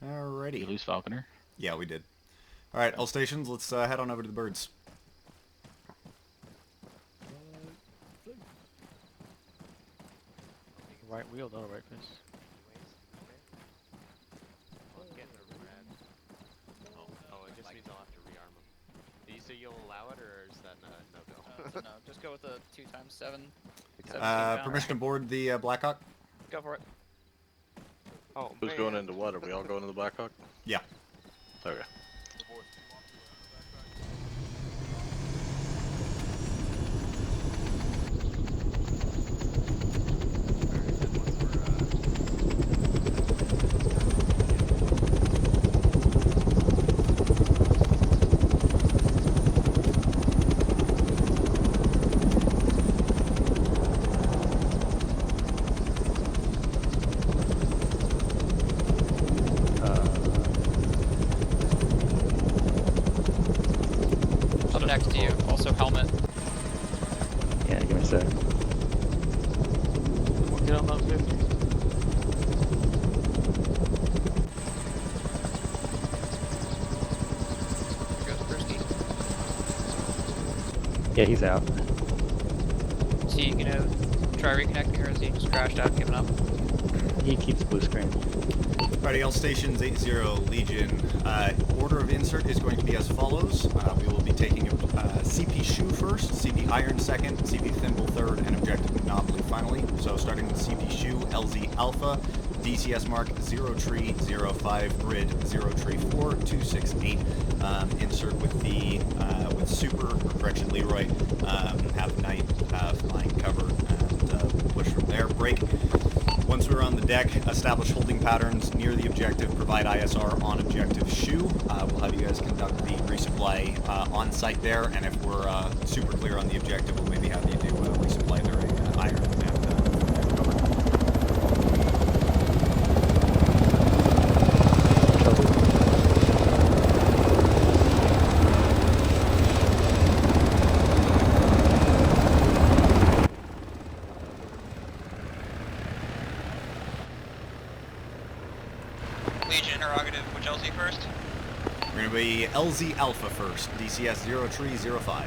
Alrighty. You lose Falconer. Yeah, we did. Alright, all stations, let's head on over to the birds. Right wheel, not a right fist. Oh, it just means I'll have to rearm them. Do you say you'll allow it, or is that no-go? No, just go with the 2x7. 17 Permission to board the Blackhawk? Go for it. Oh, Who's going into what? Are we all going to the Blackhawk? Yeah. Okay. Up next to you. Also helmet. Yeah, give me a sec. We'll get on those 50s. Here goes Brewski. Yeah, he's out. Is he gonna try reconnecting or is he just crashed out, giving up? He keeps blue screen. Alrighty, all stations 80 Legion. Order of insert is going to be as follows. We will be taking CP Shoe first, CP Iron second, CP Thimble third, and Objective Monopoly finally. So starting with CP Shoe, LZ Alpha, DCS Mark 0305, Grid 034268. Insert with the with Super, or correction Leroy, have Knight flying cover, and push from there. Break. Once we're on the deck, establish holding patterns near the objective, provide ISR on objective Shoe. We'll have you guys conduct the resupply on site there, and if we're super clear on the objective, we'll maybe have you do resupply during Iron and cover. Legion interrogative, which LZ first? We're going to be LZ Alpha first, DCS 0305.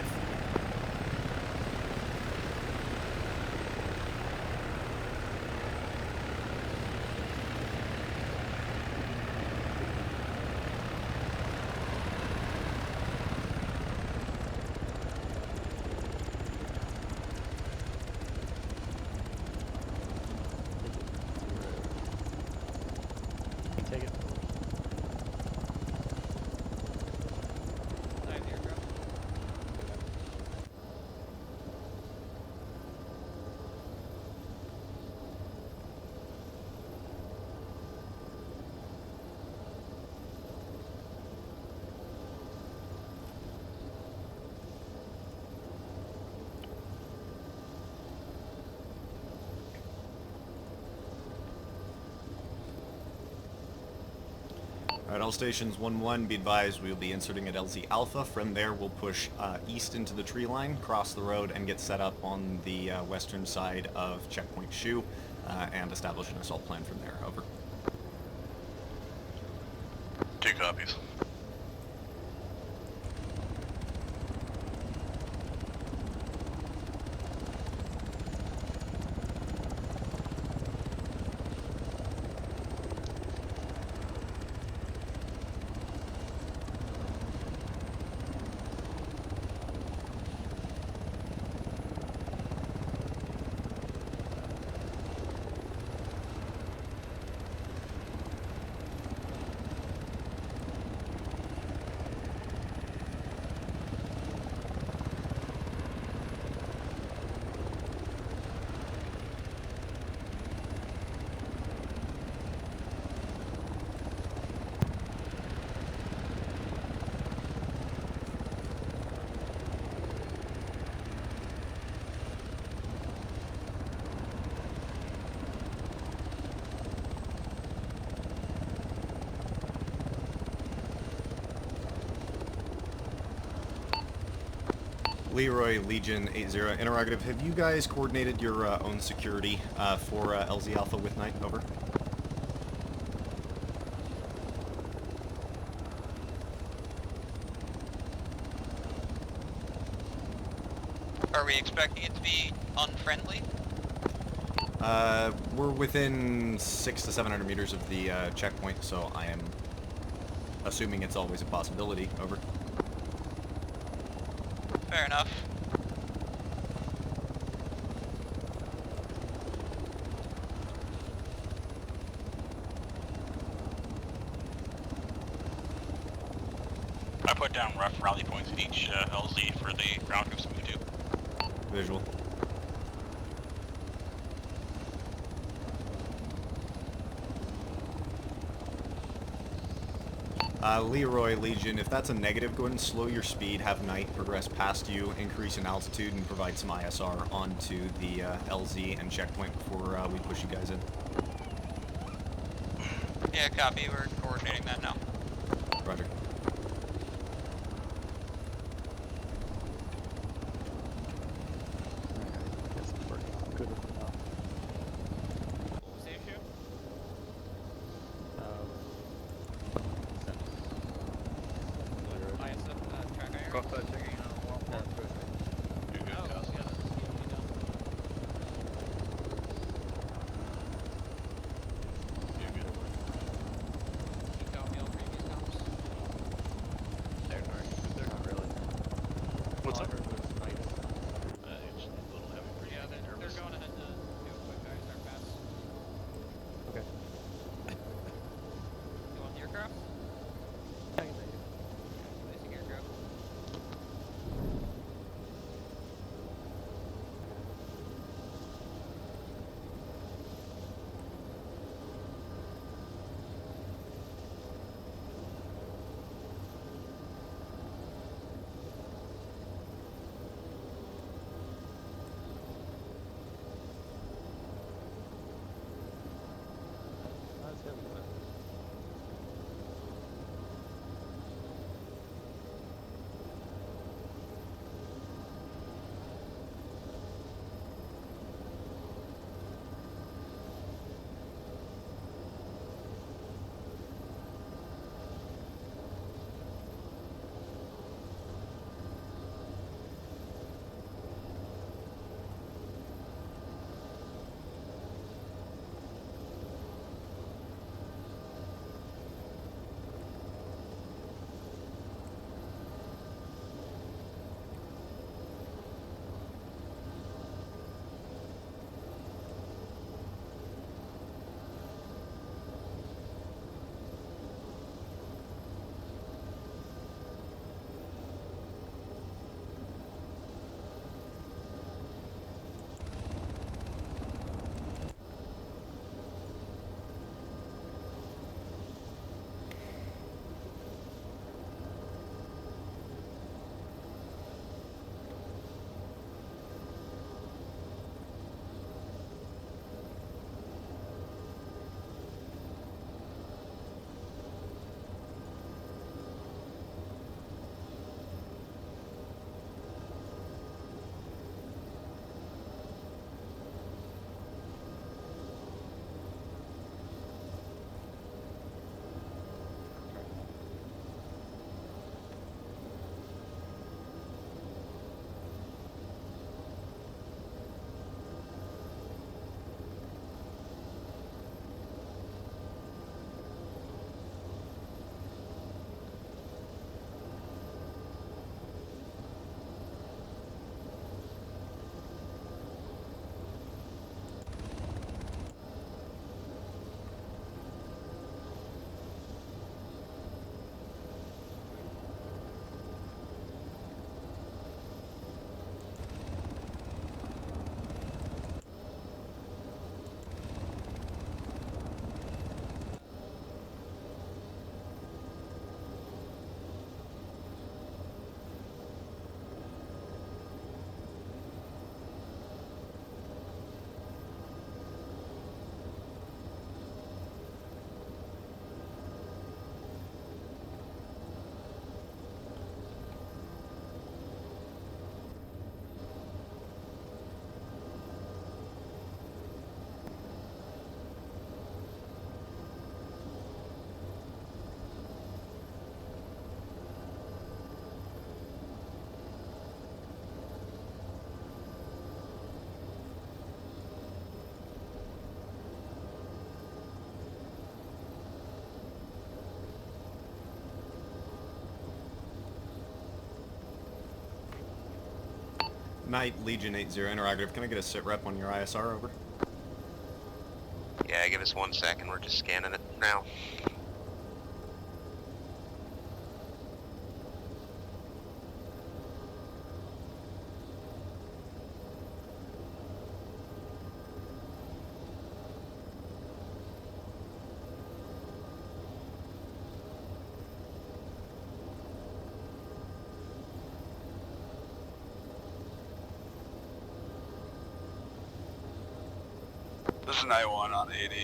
Take it. Alright, all stations 1-1, be advised we'll be inserting at LZ Alpha. From there, we'll push east into the tree line, cross the road, and get set up on the western side of Checkpoint Shoe, and establish an assault plan from there. Over. 2 copies. Leroy, Legion 80, interrogative, have you guys coordinated your own security for LZ Alpha with Knight? Over. Are we expecting it to be unfriendly? We're within 600 to 700 meters of the checkpoint, so I am assuming it's always a possibility. Over. Fair enough. I put down rough rally points at each LZ for the ground troops to move to. Visual. Leroy, Legion, if that's a negative, go ahead and slow your speed, have Knight progress past you, increase in altitude, and provide some ISR onto the LZ and checkpoint before we push you guys in. Yeah, copy. We're coordinating that now. Roger. Guess it's working out good enough. What was the issue? Track iron. Got that checking out. You're good, Oh, Kaz. yeah, that's easily done. You're good. Keep copy all previous comps. They're not really. What's All I up? heard was nice. It's a little heavy for you. Yeah, they're going ahead to do a quick guys start pass. Okay. You want the aircraft? Placing aircraft. Knight, Legion 80 Interactive, can I get a sit rep on your ISR, over? Yeah, give us 1 second, we're just scanning it now. This is Night 1 on 80.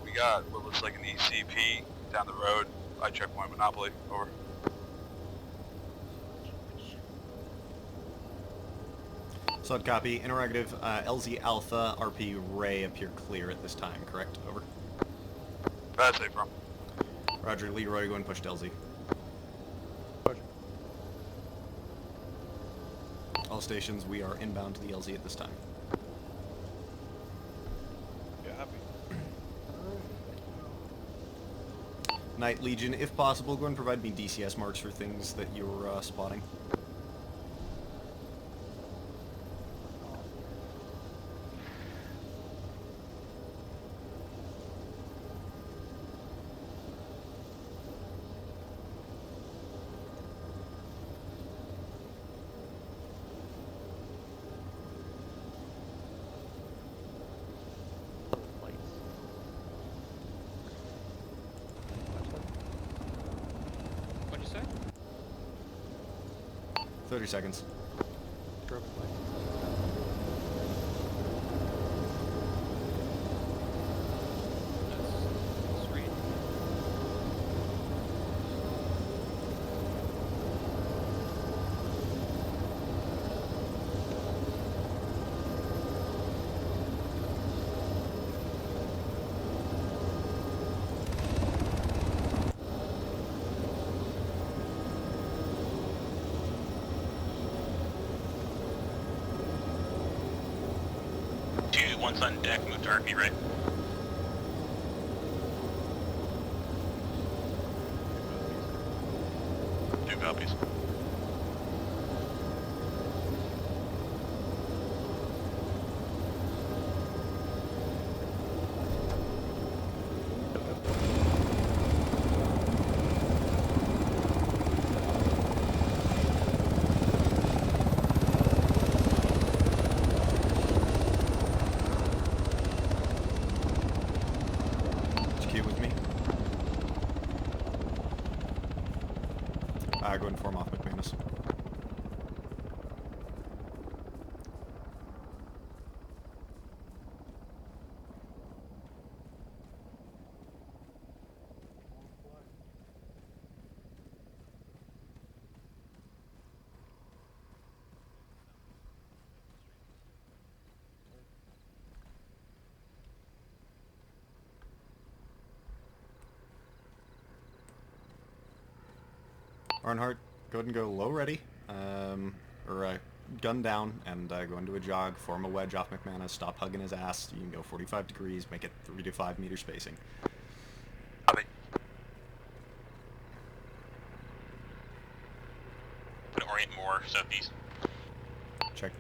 We got what looks like an ECP down the road by Checkpoint Monopoly. Over. Solid copy. Interactive, LZ Alpha, RP Ray appear clear at this time, correct? Over. That's safe from. Roger, Leroy, go and push to LZ. Push. All stations, we are inbound to the LZ at this time. Yeah, happy. Knight, Legion, if possible, go and provide me DCS marks for things that you're spotting. Lights. 30 seconds. Strobe lights. That's sweet. One's on deck, move to RP right. Two copies. Go and form off McManus. Arnhart, go ahead and go low ready, gun down, and go into a jog, form a wedge off McManus, stop hugging his ass. You can go 45 degrees, make it 3 to 5 meter spacing. Copy. Gonna orient more southeast. Check.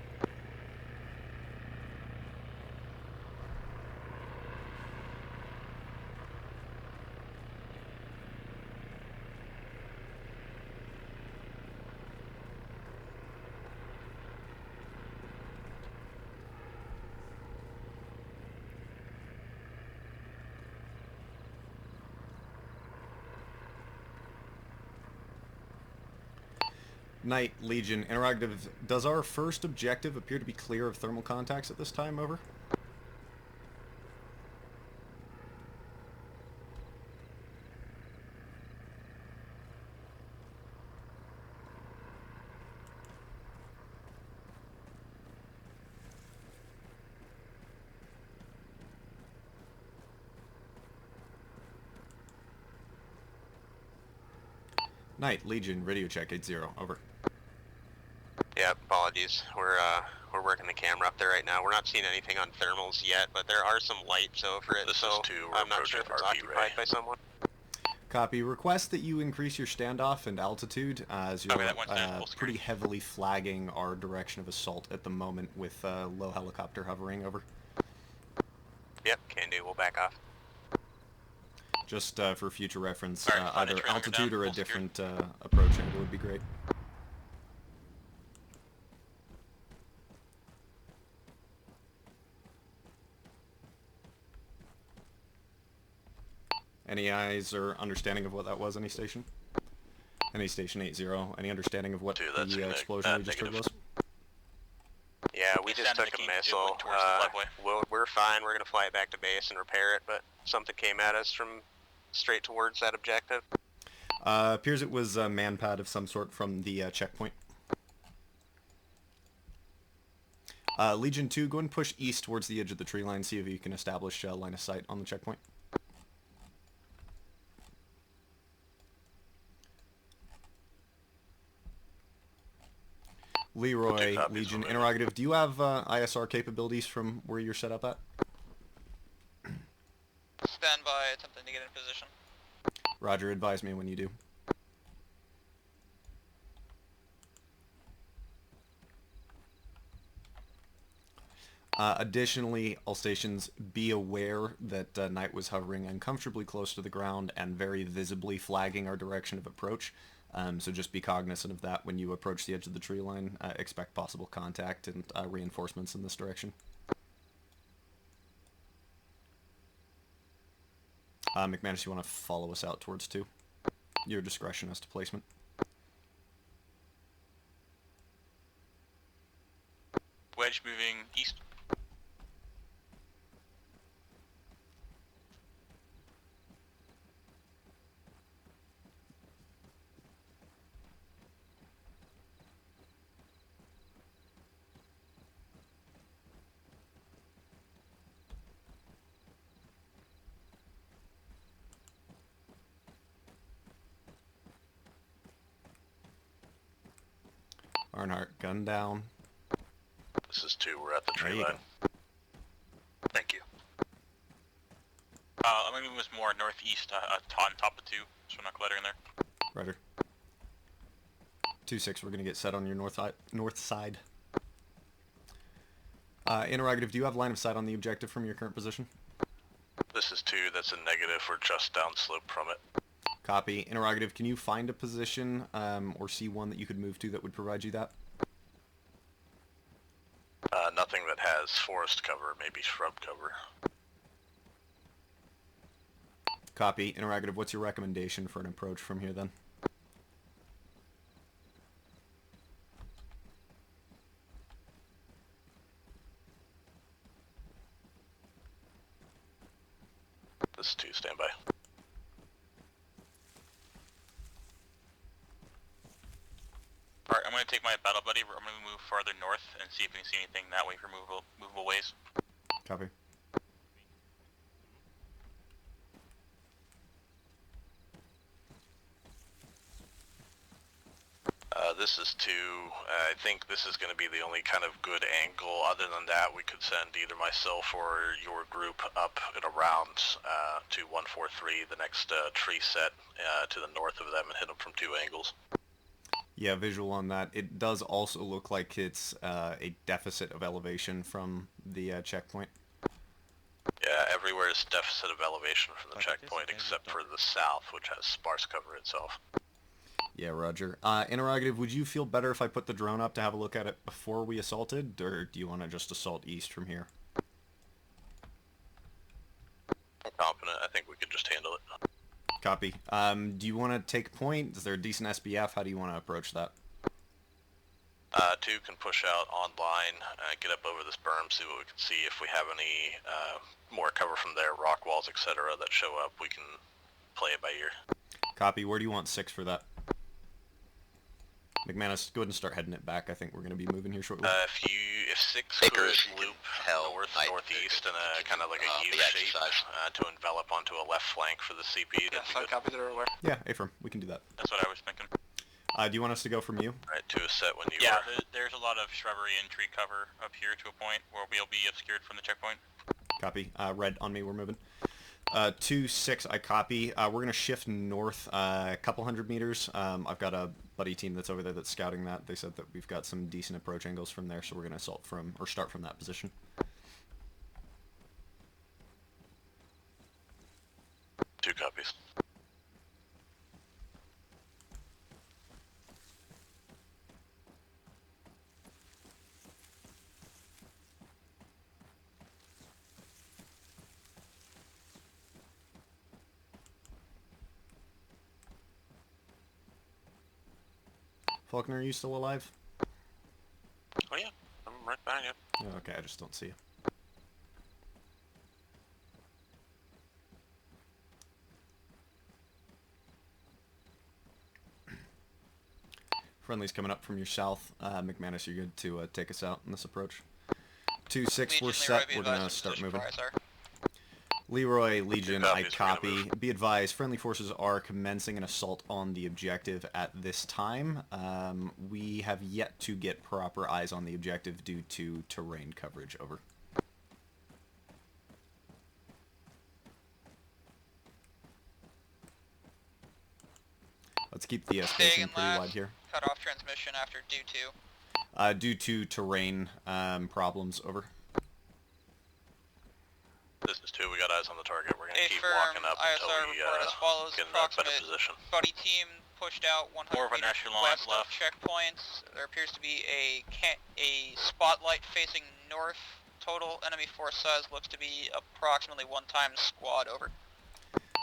Knight, Legion, Interactive, does our first objective appear to be clear of thermal contacts at this time, over? Knight, Legion, radio check 80, over. Yeah, apologies. We're working the camera up there right now. We're not seeing anything on thermals yet, but there are some lights over it, This so is 2, we're I'm not sure if it's approaching RP occupied Ray. by someone. Copy. Request that you increase your standoff and altitude as you're Okay, that went to full screen. pretty heavily flagging our direction of assault at the moment with low helicopter hovering over. Yep, can do. We'll back off. Just for future reference, Alright, fine, either trailer altitude down, or a full secure. different approach angle would be great. Any eyes or understanding of what that was, any station? Any station 8-0, any understanding of what Dude, that's the a explosion we just heard was? Yeah, we It's just down to took the a key, it missile. went towards the flagway. We're fine. We're gonna fly it back to base and repair it, but something came at us from straight towards that objective. Appears it was a manpad of some sort from the checkpoint. Legion 2, go and push east towards the edge of the tree line, see if you can establish line of sight on the checkpoint. Leroy, copies Legion, from it. interrogative, do you have ISR capabilities from where you're set up at? Stand by, attempting to get in position. Roger, advise me when you do. Additionally, all stations, be aware that Knight was hovering uncomfortably close to the ground and very visibly flagging our direction of approach. So just be cognizant of that when you approach the edge of the tree line. Expect possible contact and reinforcements in this direction. McManus, you want to follow us out towards 2? Your discretion as to placement. Wedge moving east. Arnhart, gun down. This is 2. We're at the There tree you line. Thank you. I'm gonna move us more northeast on top of 2, so we're not cluttering there. Roger. 2-6, we're going to get set on your north side. Interrogative, do you have line of sight on the objective from your current position? This is 2. That's a negative. We're just downslope from it. Copy. Interrogative, can you find a position or see one that you could move to that would provide you that? Nothing that has forest cover, maybe shrub cover. Copy. Interrogative, what's your recommendation for an approach from here then? This is 2. Stand by. Alright, I'm gonna take my battle buddy, I'm gonna move farther north and see if we can see anything that way for movable ways. Copy. This is 2. I think this is going to be the only kind of good angle. Other than that, we could send either myself or your group up and around to 143, the next tree set to the north of them, and hit them from 2 angles. Yeah, visual on that. It does also look like it's a deficit of elevation from the checkpoint. Yeah, everywhere is deficit of elevation from the Okay, checkpoint this is except for the south, which has sparse cover itself. Yeah, roger. Interrogative, would you feel better if I put the drone up to have a look at it before we assaulted, or do you want to just assault east from here? I'm confident. I think we could just handle it. Copy. Do you want to take point? Is there a decent SBF? How do you want to approach that? 2 can push out online, get up over this berm, see what we can see. If we have any more cover from there, rock walls, etc. that show up, we can play it by ear. Copy. Where do you want 6 for that? McManus, go ahead and start heading it back. I think we're going to be moving here shortly. If 6 Bakers, could loop hell, northeast in a kind of like a U the shape exercise. to envelop onto a left flank for the CP, that'd be good. Copy that aware. Yeah, Ephraim, we can do that. That's what I was thinking. Do you want us to go from you? Right, to a set when you Yeah, are. there's a lot of shrubbery and tree cover up here to a point where we'll be obscured from the checkpoint. Copy. Red on me, we're moving. 2-6, I copy. We're going to shift north a couple hundred meters. I've got a buddy team that's over there that's scouting that. They said that we've got some decent approach angles from there, so we're going to assault from, or start from that position. 2 copies. Faulkner, are you still alive? Oh yeah, I'm right behind you. Yeah, okay, I just don't see you. Friendly's coming up from your south. McManus, you're good to take us out in this approach. 2-6, we're set. We're going to start moving. Leroy, Legion, I copy. Be advised, friendly forces are commencing an assault on the objective at this time. We have yet to get proper eyes on the objective due to terrain coverage. Over. Let's keep the spacing pretty wide here. Cut off transmission after due to. Due to terrain problems. Over. This is 2, we got eyes on the target. We're going to keep firm walking up until ISR we report as follows. get in a better Approximate position. buddy team pushed out 100 More of an meters echelon west of left. checkpoints. There appears to be a spotlight facing north. Total enemy force size looks to be approximately 1 times squad. Over.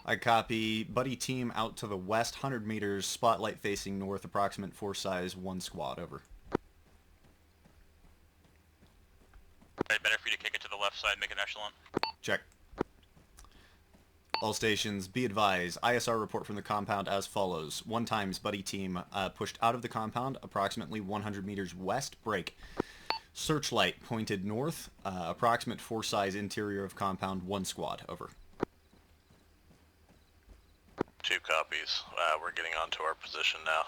I copy. Buddy team out to the west, 100 meters, spotlight facing north, approximate force size, 1 squad. Over. Alright, better for you to kick it to the left side, make an echelon. Check. All stations, be advised. ISR report from the compound as follows. 1 times buddy team pushed out of the compound, approximately 100 meters west, break. Searchlight pointed north, approximate force size interior of compound, 1 squad. Over. 2 copies. We're getting onto our position now.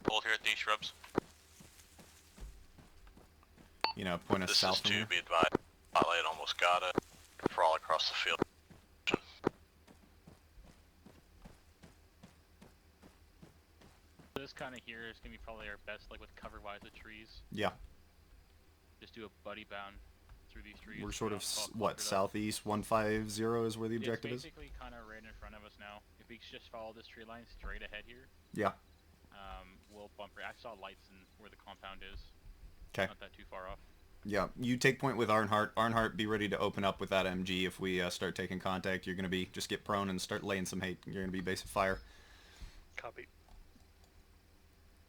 Hold here at these shrubs. You know, point us This south is from 2, here. be advised. Spotlight almost got it. Crawl across the field. This kind of here is gonna be probably our best, like with cover-wise of trees. Yeah. Just do a buddy bound through these trees. We're sort of, Clustered up. southeast 150 is where the objective is? It's basically kind of right in front of us now. If we just follow this tree line straight ahead here, Yeah. we'll bump. I saw lights in where the compound is. Okay. Not that too far off. Yeah, you take point with Arnhart. Arnhart, be ready to open up with that MG if we start taking contact. You're going to just get prone and start laying some hate. You're going to be base of fire. Copy.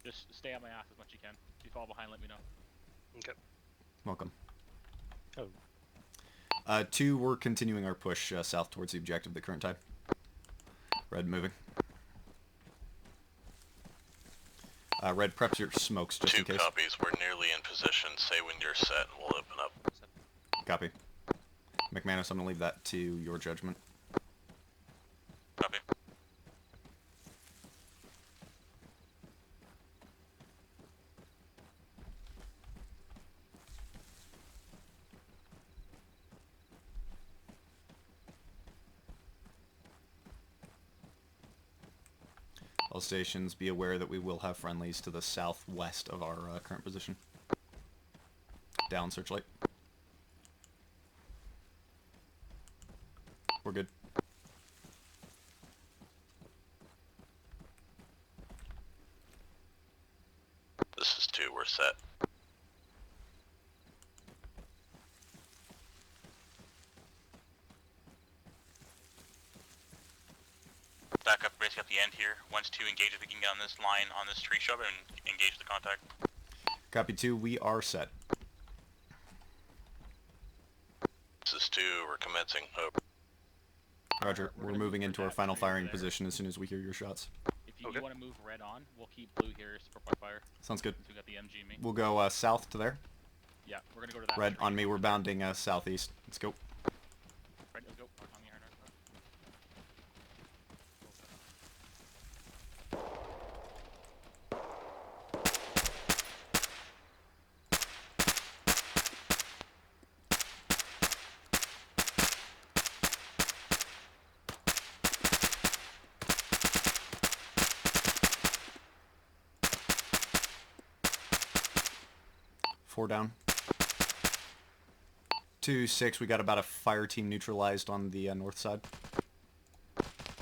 Just stay on my ass as much as you can. If you fall behind, let me know. Okay. Welcome. Oh. 2, we're continuing our push south towards the objective at the current time. Red moving. Red, preps your smokes just 2 in case. copies. We're nearly in position. Say when you're set and we'll open up. Copy. McManus, I'm going to leave that to your judgment. Copy. All stations, be aware that we will have friendlies to the southwest of our current position. Down, searchlight. We're good. This is 2, we're set. Back up basically at the end here. Once 2 engage, if we can get on this line on this tree shrub and engage the contact. Copy 2, we are set. This is 2, we're commencing. Roger, we're moving into our that final tree firing there. position as soon as we hear your shots. If you, Okay. want to move red on, we'll keep blue here, support by fire. Sounds good. Since we got the MG me. We'll go south to there. Yeah, we're gonna go to that. Red tree. on me, we're bounding southeast. Let's go. Red, let's go. On the iron. down. 2-6, we got about a fire team neutralized on the north side.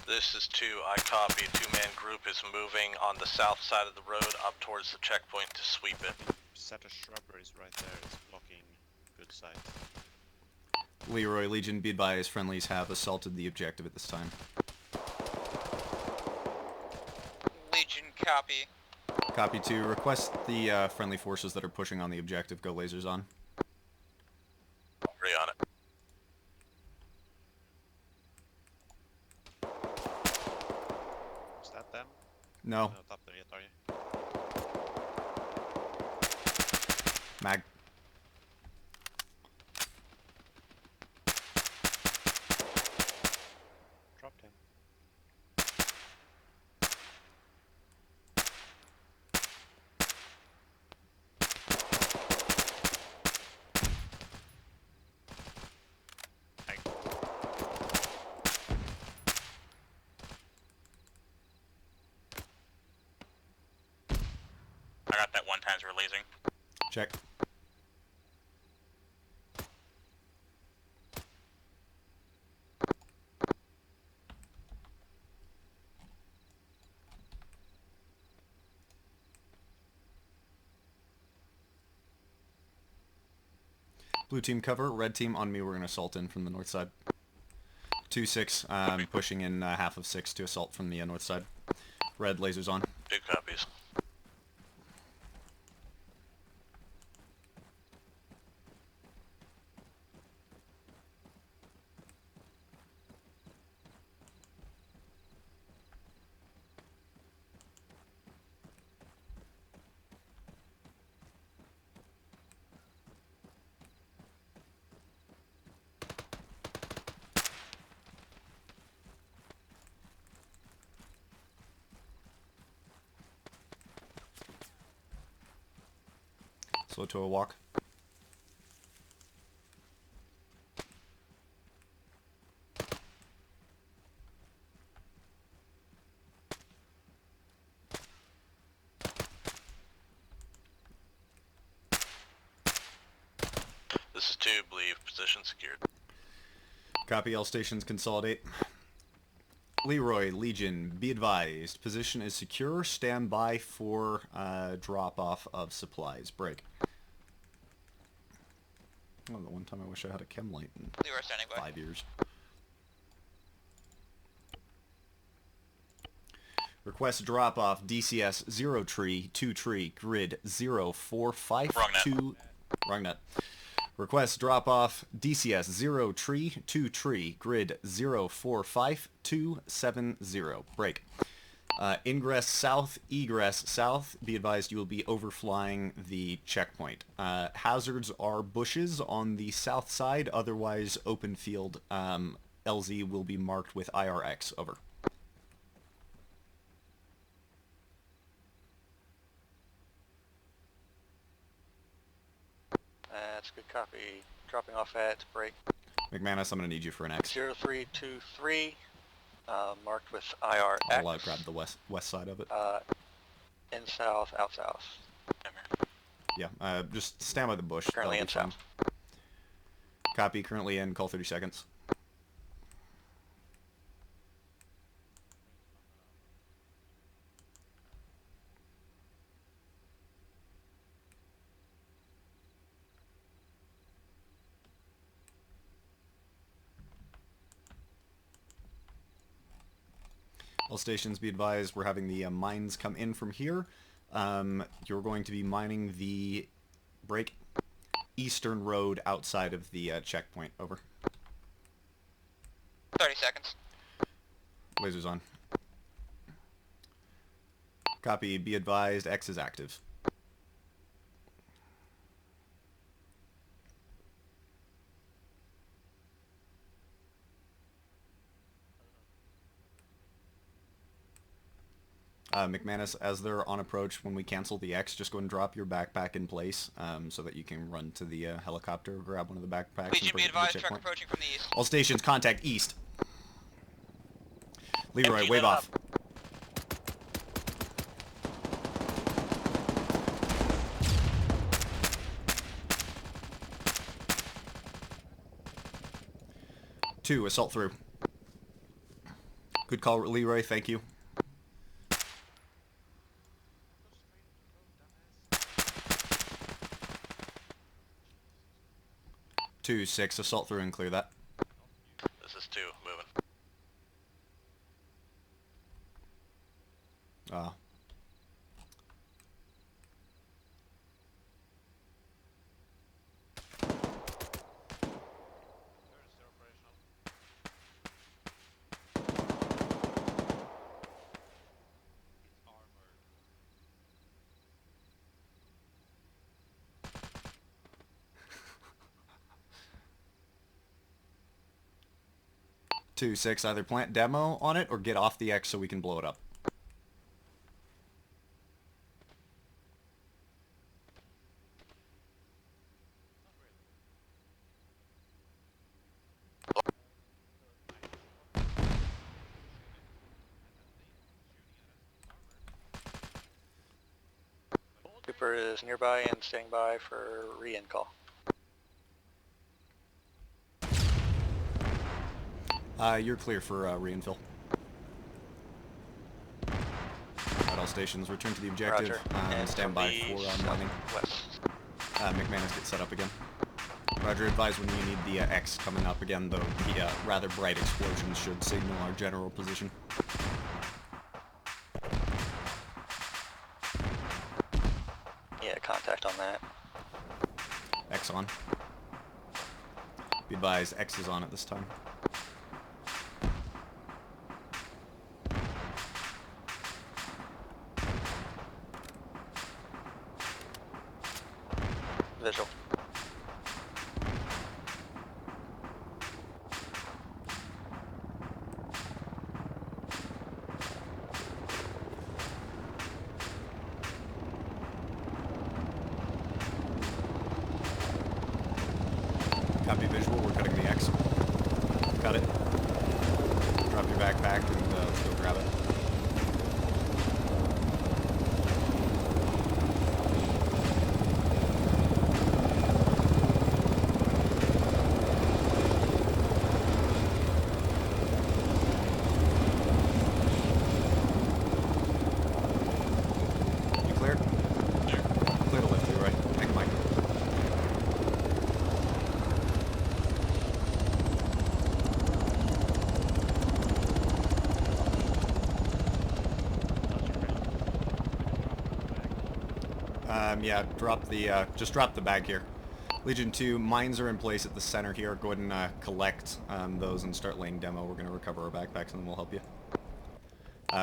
This is 2, I copy. 2-man group is moving on the south side of the road up towards the checkpoint to sweep it. Set of shrubberies right there is blocking good sight. Leroy, Legion, be advised, friendlies have assaulted the objective at this time. Legion, copy. Copy 2, request the friendly forces that are pushing on the objective go lasers on. Already on it. Is that them? No. Not up there yet, are you? Mag. Dropped him. I got that 1 times we're lasing. Check. Blue team cover, red team on me, we're going to assault in from the north side. 2-6, pushing in half of 6 to assault from the north side. Red, lasers on. 2 copies. Slow to a walk. This is 2, believe position secured. Copy, all stations consolidate. Leroy, Legion, be advised, position is secure, stand by for drop-off of supplies. Break. Oh, the one time I wish I had a chem light in Leroy standing by. 5 years. Request drop-off DCS 0 tree, 2 tree, grid 0452... Wrong net. Request drop-off DCS 0 tree, 2 tree, grid 045270. Break. Ingress south, egress south. Be advised you will be overflying the checkpoint. Hazards are bushes on the south side, otherwise open field. LZ will be marked with IRX. Over. That's a good copy. Dropping off at break. McManus, I'm going to need you for an X. 0323, marked with IRX. I'll grab the west side of it. In south, out south. Yeah, just stand by the bush. Currently in That'll be south. fine. Copy, currently in, call 30 seconds. All stations be advised, we're having the mines come in from here. You're going to be mining the break eastern road outside of the checkpoint. Over. 30 seconds. Lasers on. Copy, be advised, X is active. McManus, as they're on approach, when we cancel the X, just go and drop your backpack in place so that you can run to the helicopter, grab one of the backpacks. Legion, and bring be it to the advised, truck checkpoint. approaching from the east. All stations, contact east. Leroy, wave off. 2, assault through. Good call, Leroy, thank you. Two, 6, assault through and clear that. This is 2, moving. Ah. Two, 6, either plant demo on it or get off the X so we can blow it up. Cooper is nearby and standing by for re-in call. You're clear for reinfill. At all stations, return to the objective. Roger. And stand by for mining. West. McManus, get set up again. Roger, advise when you need the X coming up again, though the rather bright explosions should signal our general position. Yeah, contact on that. X on. Be advised, X is on at this time. Visual. Copy visual, we're cutting the X. Cut it. Drop your backpack and let's go grab it. You clear? Clear. Clear to lift through, right? Thank you, Mike. Yeah, just drop the bag here. Legion 2, mines are in place at the center here. Go ahead and collect those and start laying demo. We're going to recover our backpacks and then we'll help you.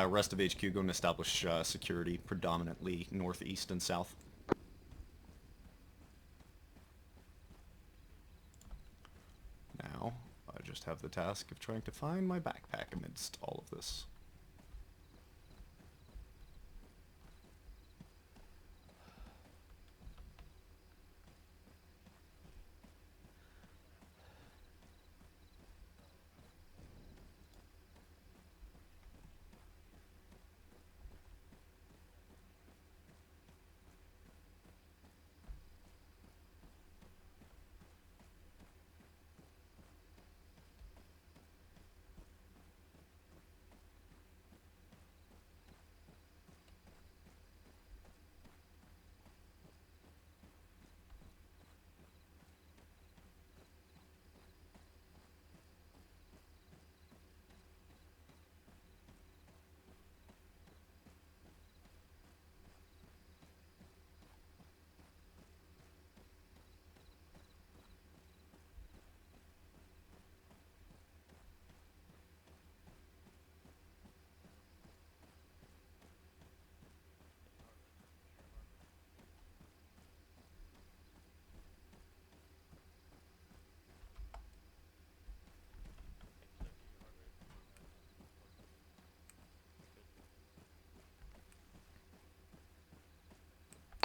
Rest of HQ, go and establish security predominantly northeast and south. Now, I just have the task of trying to find my backpack amidst all of this.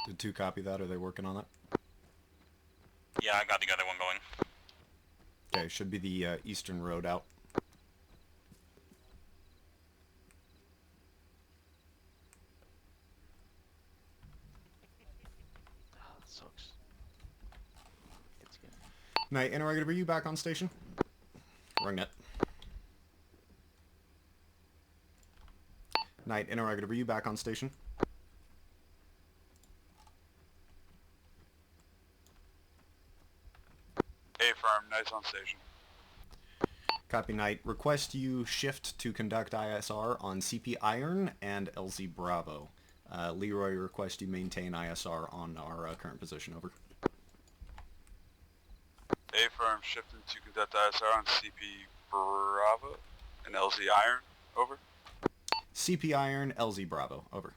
Did 2 copy that? Are they working on it? Yeah, I got the other one going. Okay, should be the eastern road out. Oh, that sucks. It's good. Night Interrogative, are you back on station? Wrong net. Knight, interrogative, are you back on station? Affirm, Knight's on station. Copy, Knight. Request you shift to conduct ISR on CP Iron and LZ Bravo. Leroy, request you maintain ISR on our current position, over. Affirm, shifting to conduct ISR on CP Bravo and LZ Iron, over. CP Iron, LZ Bravo, over.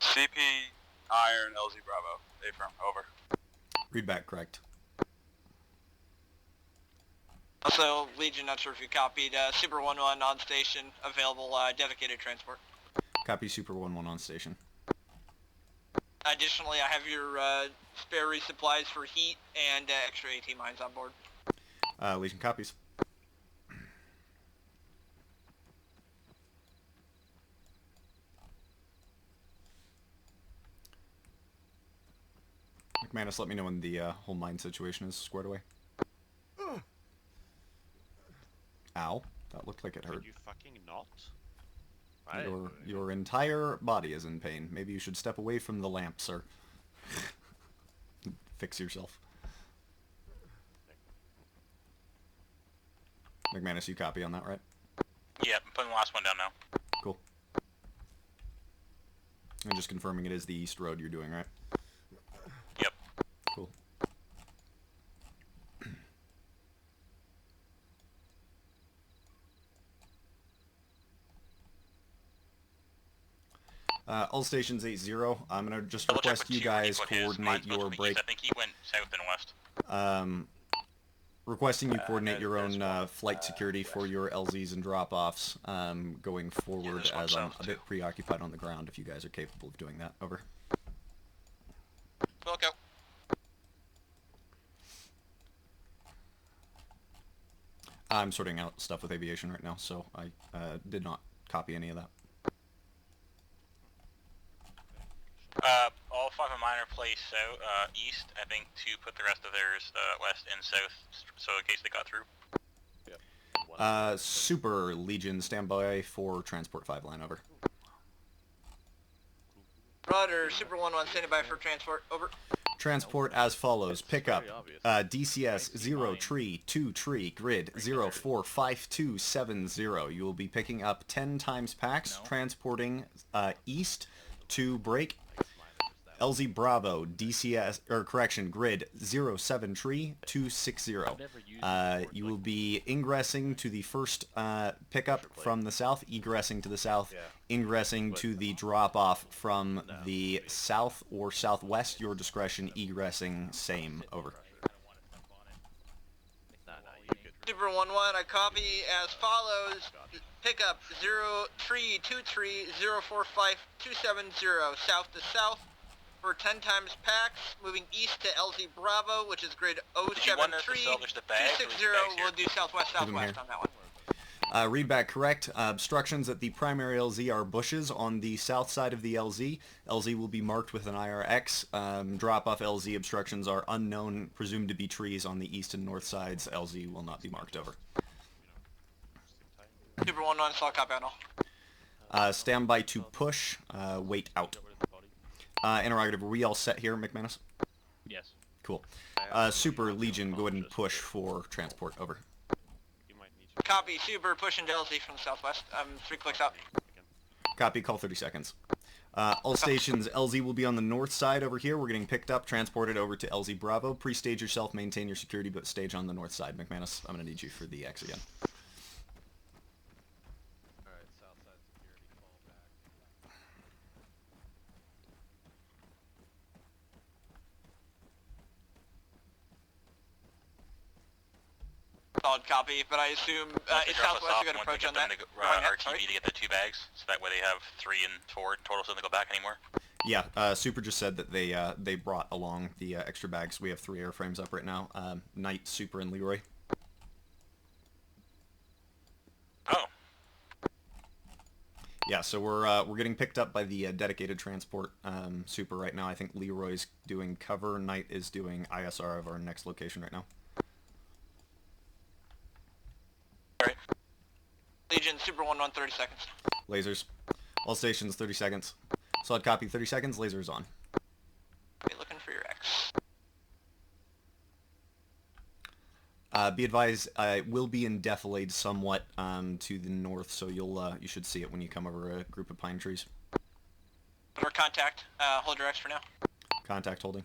CP Iron, LZ Bravo. Affirm, over. Read back, correct. Also, Legion, not sure if you copied, Super 1-1 on station, available dedicated transport. Copy, Super 1-1 on station. Additionally, I have your spare resupplies for heat and extra AT mines on board. Legion copies. McManus, let me know when the whole mine situation is squared away. Ow. That looked like it hurt. Can you fucking not? Your entire body is in pain. Maybe you should step away from the lamp, sir. Fix yourself. McManus, you copy on that, right? Yeah, I'm putting the last one down now. Cool. I'm just confirming it is the East Road you're doing, right? Yep. Cool. All stations 8-0. I'm gonna just Double check request with you two where he guys put his. coordinate Mine's supposed your to be break. east. I think he went south and west. Requesting you coordinate your there's own one, flight security for your LZs and drop-offs going forward, there's one as I'm south, a bit preoccupied on the ground if you guys are capable of doing that. Over. We'll go. I'm sorting out stuff with aviation right now, so I did not copy any of that. All 5 of mine are placed east. I think 2 put the rest of theirs west and south, so in case they got through. Super Legion, stand by for transport 5 line, over. Roger, Super 1-1 standing by for transport, over. Transport as follows. Pick up DCS 0 tree 2 tree grid 045270. You will be picking up 10 times packs, transporting east to break. LZ Bravo DCS grid 07 tree 260. You will be ingressing to the first pickup from the south, egressing to the south, ingressing to the drop off from the south or southwest, your discretion, egressing same, over. Super 1-1, I copy as follows. Pickup 0323045270, south to south for 10 times packs, moving east to LZ Bravo, which is grid Did you want us to salvage the bags, or 073260. is the bags here? We'll do southwest on that one. Read back correct. Obstructions at the primary LZ are bushes on the south side of the LZ. LZ will be marked with an IRX. Drop-off LZ obstructions are unknown, presumed to be trees on the east and north sides. LZ will not be marked, over. Super 1-1, so I'll copy on all. Stand by to push. Wait out. Interrogative, are we all set here, McManus? Yes. Cool. Super Legion, go ahead and push for transport, over. Copy, Super pushing to LZ from the southwest. 3 clicks out. Copy, call 30 seconds. All stations, LZ will be on the north side over here. We're getting picked up, transported over to LZ Bravo. Pre-stage yourself, maintain your security, but stage on the north side. McManus, I'm going to need you for the X again. Alright, south side security, fall back. Solid copy, but I assume it's southwest, you got approach on that. RTB to get the 2 bags, so that way they have 3 and 4 total, so they don't go back anymore. Yeah, Super just said that they brought along the extra bags. We have 3 airframes up right now. Knight, Super, and Leroy. Oh. Yeah, so we're getting picked up by the dedicated transport Super right now. I think Leroy's doing cover. Knight is doing ISR of our next location right now. on 30 seconds. Lasers. All stations, 30 seconds. Solid copy, 30 seconds, lasers on. Okay, looking for your X. Be advised, it will be in defilade somewhat to the north, so you should see it when you come over a group of pine trees. Over contact. Hold your X for now. Contact holding.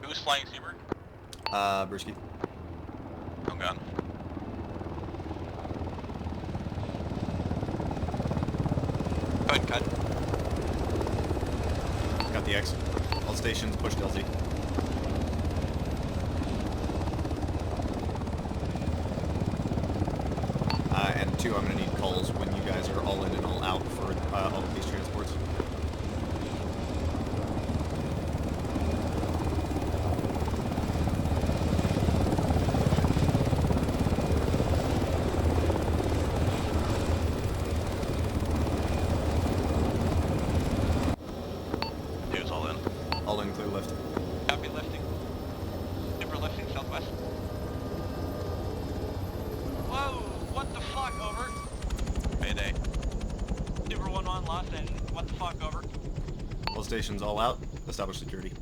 Who's flying Super? Brewski. Oh god. Go ahead, cut. Got the X. All stations, push to LZ. And 2, I'm going to need calls when you guys are all in and all out for all of these transports. Dude's all in. All in, clear lift. Copy lifting. Super lifting southwest. Whoa! What the fuck? Over. Mayday. Super 1-1 lost and what the fuck? Over. All stations all out. Establish security.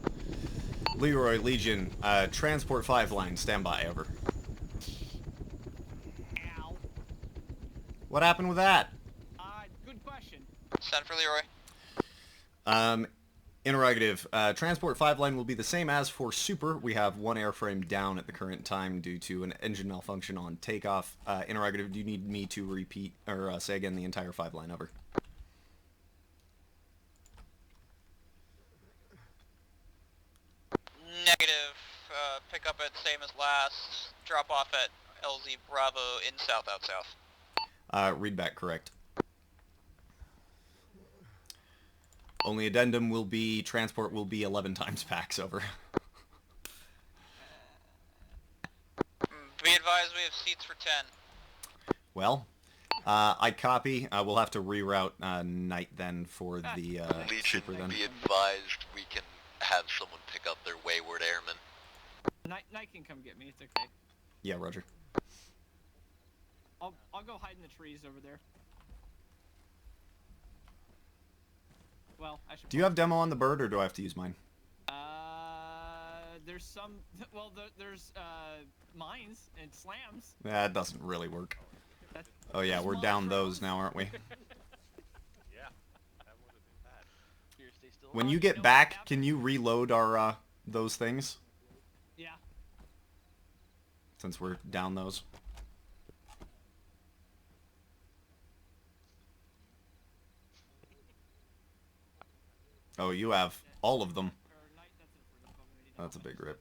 Leroy, Legion, transport 5 line, stand by, over. Ow. What happened with that? Good question. Send for Leroy. Interrogative. Transport 5 line will be the same as for Super. We have 1 airframe down at the current time due to an engine malfunction on takeoff. Interrogative, do you need me to repeat, or say again the entire 5 line, over? Negative. Pick up at same as last. Drop off at LZ Bravo in south out south. Read back correct. Only addendum will be, transport will be 11 times packs, over. Be advised we have seats for 10. Well, I copy. We'll have to reroute Knight then for the Legion, Super then. be advised we can have someone pick up their wayward airmen. Night can come get me, it's okay. Yeah, roger. I'll go hide in the trees over there. Well, I should... Do you have demo on the bird, or do I have to use mine? There's some... Well, there's, mines and slams. That doesn't really work. Oh yeah, we're down those now, aren't we? Yeah, that would have been bad. When you get back, can you reload our, those things? Yeah. Since we're down those. Oh, you have all of them. That's a big rip.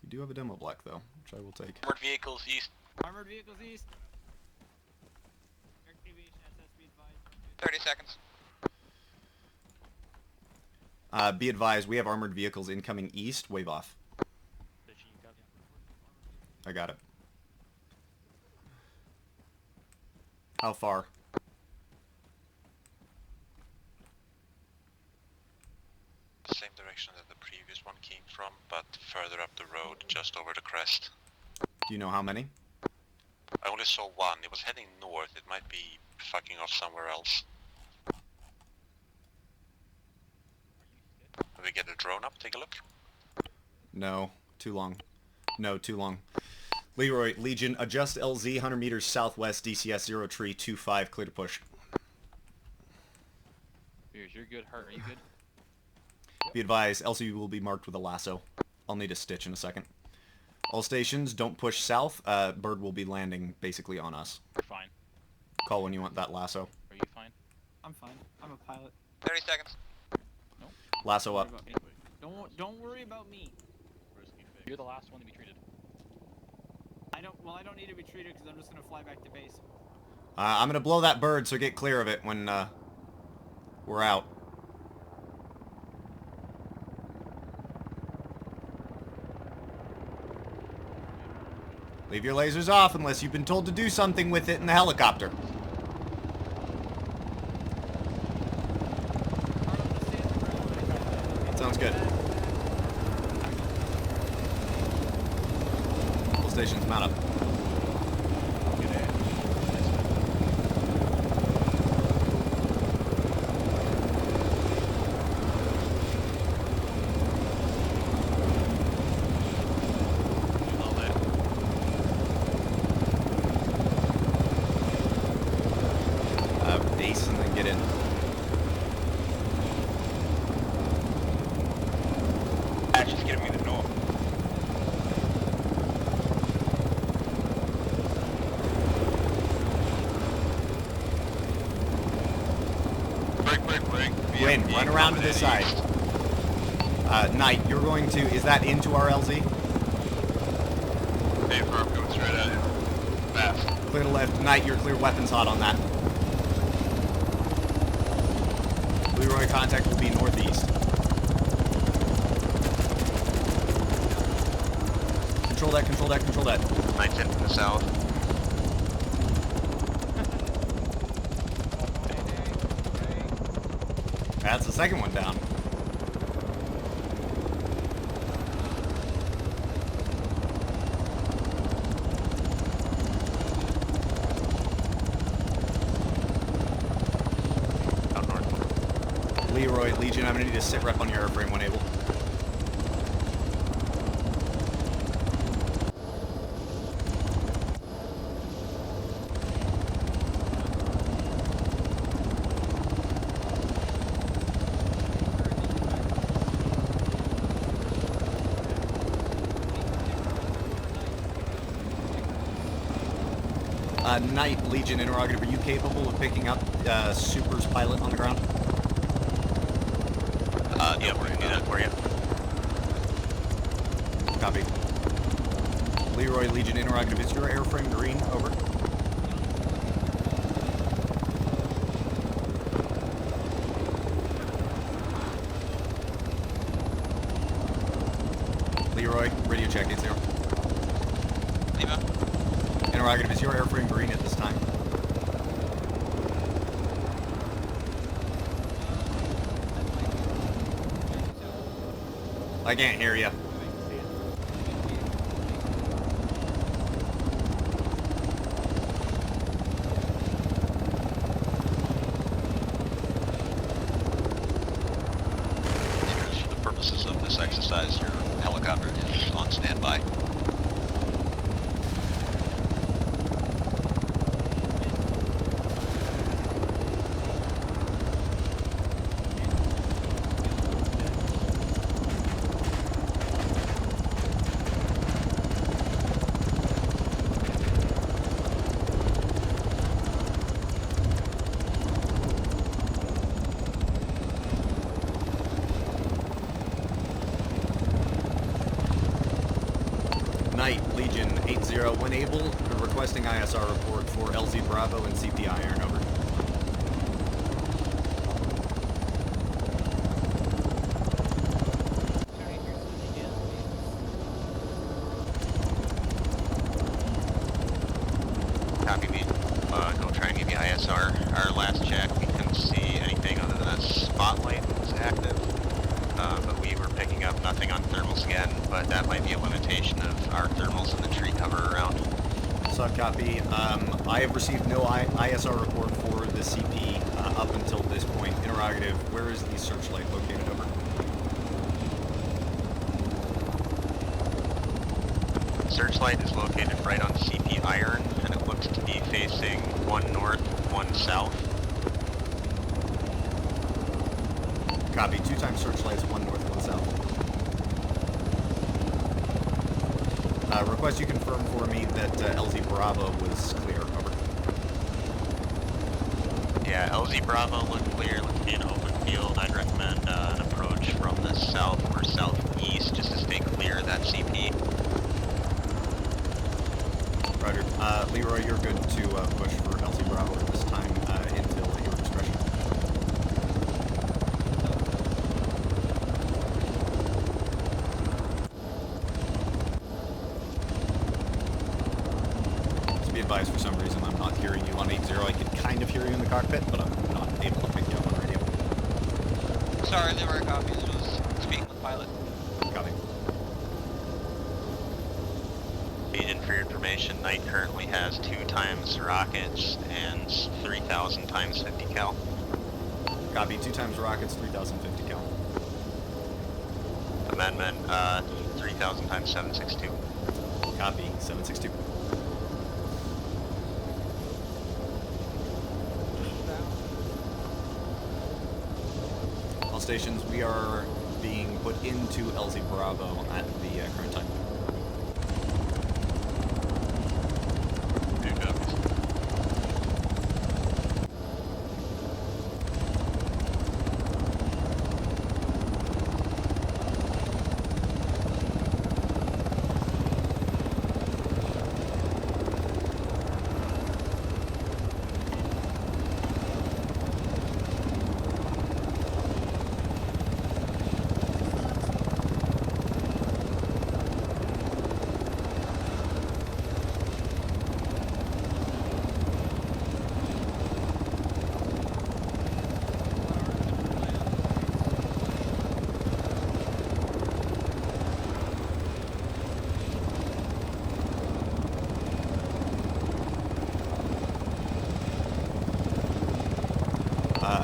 You do have a demo block, though, which I will take. Armored vehicles east. Armored vehicles east. 30 seconds. Be advised, we have armored vehicles incoming east. Wave off. I got it. How far? Same direction that the previous one came from, but further up the road, just over the crest. Do you know how many? I only saw one. It was heading north. It might be fucking off somewhere else. Can we get a drone up? Take a look. No. Too long. No, too long. Leroy, Legion, adjust LZ 100 meters southwest, DCS 0 tree 25, clear to push. Beers, you're good. Hart, are you good? Be advised, LZ will be marked with a lasso. I'll need a stitch in a second. All stations, don't push south. Bird will be landing basically on us. You're fine. Call when you want that lasso. Are you fine? I'm fine. I'm a pilot. 30 seconds. Lasso up. Don't worry about me. You're the last one to be treated. I don't need to be treated because I'm just gonna fly back to base. I'm gonna blow that bird, so get clear of it when we're out. Leave your lasers off unless you've been told to do something with it in the helicopter. stations, mount up. Base and then get in. Action's getting me the north. Break. Win, run around to this side. Knight, you're going to, is that into our LZ? Hey, firm, going straight at it. Fast. Clear to left. Knight, you're clear, weapons hot on that. Leroy, contact will be northeast. Control that. Knight's in from the south. That's the second one down. Out north. Leroy, Legion, I'm gonna need a sit rep on your airframe when able. Knight, Legion, interrogative, are you capable of picking up Super's pilot on the ground? Yeah, we're gonna do that for you. Copy. Leroy, Legion, interrogative, is your airframe green? Over. Leroy, radio check, 80. Lima. Interrogative, is your airframe green at this time? I can't hear you. For the purposes of this exercise, your helicopter is on standby. Knight, Legion, 80, when able, requesting ISR report for LZ Bravo and CP Iron, over. Copy me. Go try and give you ISR. Our last check, we couldn't see anything other than a spotlight that was active. But we were picking up nothing on thermals again, but that might be a limitation of our thermals and the tree cover around. Subcopy. I have received no ISR report for the CP up until this point. Interrogative, where is the searchlight located, over? Searchlight is located right on CP Iron, and it looks to be facing one north, one south. Copy. 2 times searchlights, 1 north, 1 south. Request you confirm for me that LZ Bravo was clear, over. Yeah, LZ Bravo looked clear, looked to be an open field. I'd recommend an approach from the south or southeast just to stay clear of that CP. Roger. Leroy, you're good to push for LZ Bravo at this time until your discretion. To be advised, for some reason I'm not hearing you on 80. I can kind of hear you in the cockpit, but I'm not able to pick you up on radio. Sorry, they were copies. Was speaking with pilot. Copy. Legion, for your information, Knight currently has 2 times rockets and 3,000 times 50 cal. Copy. 2 times rockets, 3,050 cal. Amendment, 3,000 times 762. Copy. 762. All stations, we are being put into LZ Bravo at the current time.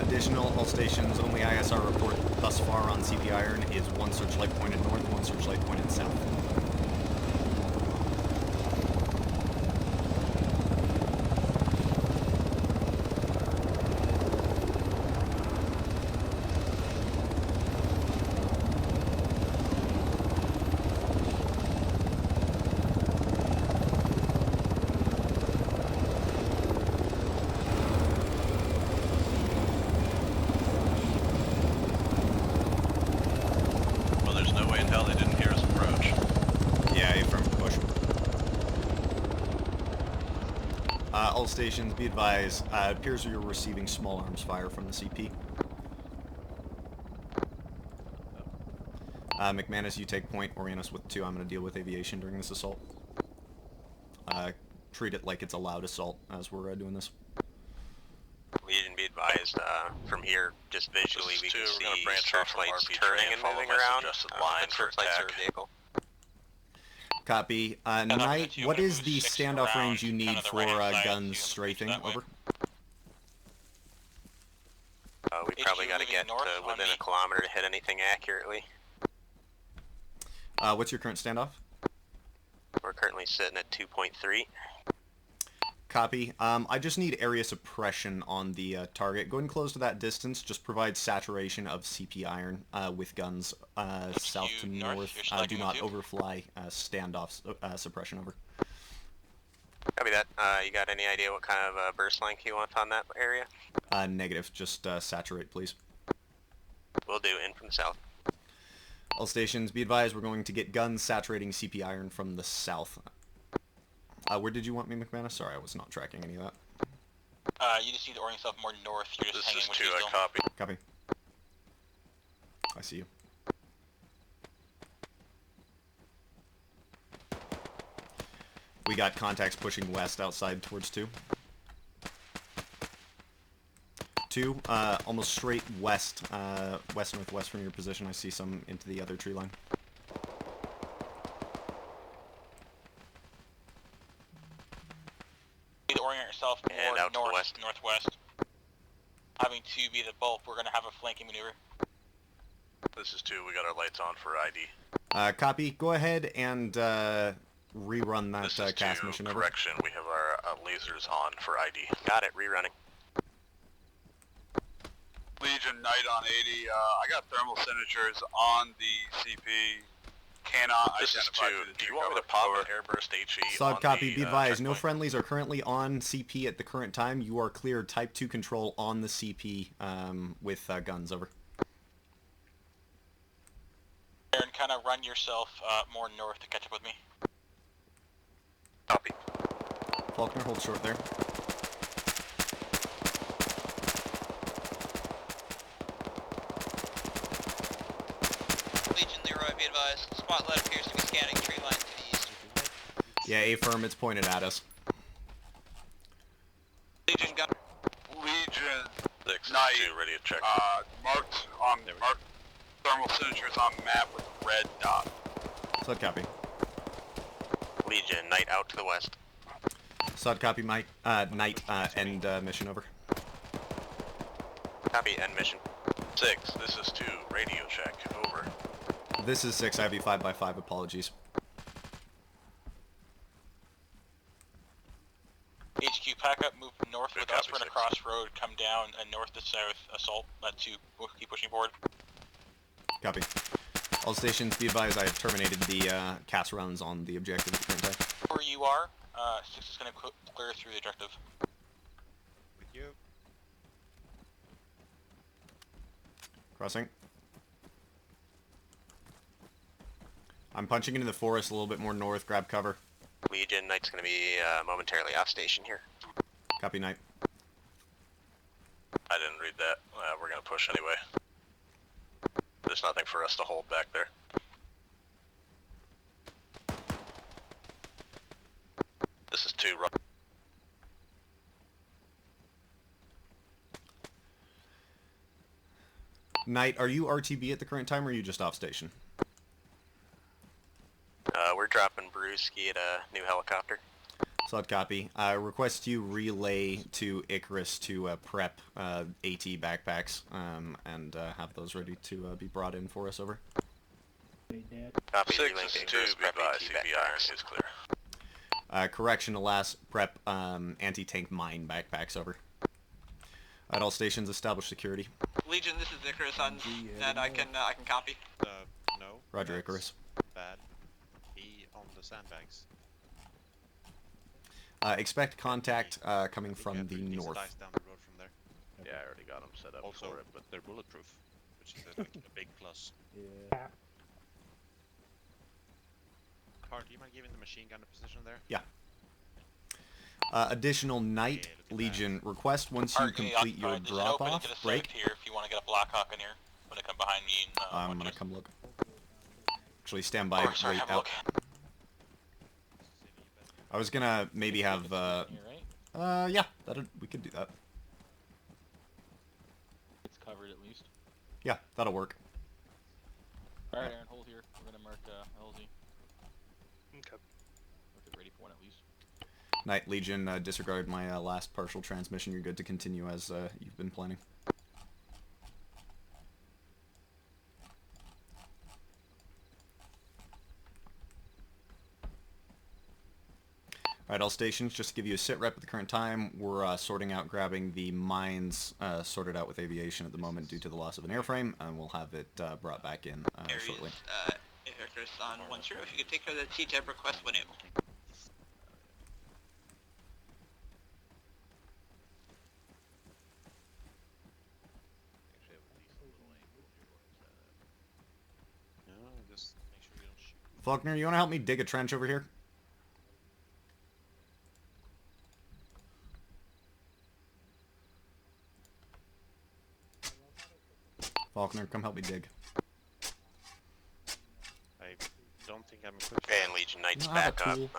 Additional, all stations, only ISR report thus far on CP Iron is 1 searchlight pointed north, 1 searchlight pointed south. All stations, be advised, it appears you're receiving small arms fire from the CP. McManus, you take point. Orianus with 2. I'm going to deal with aviation during this assault. Treat it like it's a loud assault as we're doing this. Legion, be advised, from here, just visually, we can see searchlights RP turning train, and follow moving my around. suggested line for Searchlights are attack. a vehicle. Copy. Knight, what is the standoff range you need for guns strafing? Over. We probably got to get to within a kilometer to hit anything accurately. What's your current standoff? We're currently sitting at 2.3. Copy. I just need area suppression on the target. Go ahead and close to that distance. Just provide saturation of CP Iron with guns south to north. Do not overfly standoff suppression. Over. Copy that. You got any idea what kind of burst length you want on that area? Negative. Just saturate, please. Will do. In from the south. All stations, be advised, we're going to get guns saturating CP Iron from the south. Where did you want me, McManus? Sorry, I was not tracking any of that. You just need to orient yourself more north. You're just This hanging is with 2, me I still. copy. Copy. I see you. We got contacts pushing west outside towards 2. 2, almost straight west, west-northwest from your position. I see some into the other tree line. You need to orient yourself more out to the north, west. northwest. Having 2 be the bulk, we're going to have a flanking maneuver. This is 2, we got our lights on for ID. Copy. Go ahead and rerun that This is cast 2, mission over. correction, we have our lasers on for ID. Got it. Rerunning. Legion, Knight on 80. I got thermal signatures on the CP. Cannot This is 2, identify. do you want me to pop an airburst HE Solid on copy. the, Be advised, no checkpoint? friendlies are currently on CP at the current time. You are cleared Type 2 control on the CP with guns. Over. Aaron, kind of run yourself more north to catch up with me. Copy. Faulkner, hold short there. Legion, Leroy, be advised. Spotlight appears to be scanning tree line to the east. Yeah, A-firm, it's pointed at us. Legion, got Legion, 6, Knight, 2, ready to check. marked thermal signatures on map with red dot. Solid copy. Legion, Knight out to the west. Sod copy, Mike. Knight, end mission, over. Copy, end mission. 6, this is 2, radio check, over. This is 6, IV 5x5, apologies. HQ, pack up, move north Good with us, copy, run 6. across road, come down, and north to south, assault, that 2, we'll keep pushing forward. Copy. All stations, be advised I have terminated the cast rounds on the objective at the current time. Where you are, 6 is going to clear through the objective. With you. Crossing. I'm punching into the forest a little bit more north, grab cover. Legion, Knight's going to be momentarily off station here. Copy, Knight. I didn't read that. We're gonna push anyway. There's nothing for us to hold back there. This is 2, Knight, are you RTB at the current time, or are you just off station? We're dropping Brewski at a new helicopter. Solid copy. Request you relay to Icarus to prep AT backpacks and have those ready to be brought in for us, over. Copy, 6 relaying is to 2, Icarus, be prep advised, AT CP backpacks. iron is clear. Correction, alas, prep anti-tank mine backpacks, over. At all stations, establish security. Legion, this is Icarus on net. I can copy. No. Roger, that's Icarus. Bad. He on the sandbags. Expect contact coming from the These north. dice down the road from there. Yeah, I already got them set up Also, for it. but they're bulletproof, which is like a big plus. Yeah. Hart, do you mind giving the machine gun a position there? Yeah. Additional Knight, Legion, request once you complete your drop-off, break. Here if you want to get a Blackhawk in here. I'm going to come behind me and... I'm gonna come look. Actually, stand by, Oh, sorry, wait have a out. look. I was gonna maybe have, Here, right? yeah, we could do that. It's covered at least. Yeah, that'll work. Alright, Aaron, hold here. We're gonna mark LZ. Okay. Mark it ready for one at least. Knight, Legion, disregard my last partial transmission. You're good to continue as you've been planning. Alright, all stations, just to give you a sit rep at the current time, we're sorting out grabbing the mines sorted out with aviation at the moment due to the loss of an airframe, and we'll have it brought back in shortly. Icarus on 1-0. If you could take care of the T-type request when able. No, just make sure you don't shoot. Faulkner, you want to help me dig a trench over here? Faulkner, come help me dig. I don't think I'm equipped. And Legion Knight's You don't have back a up tool.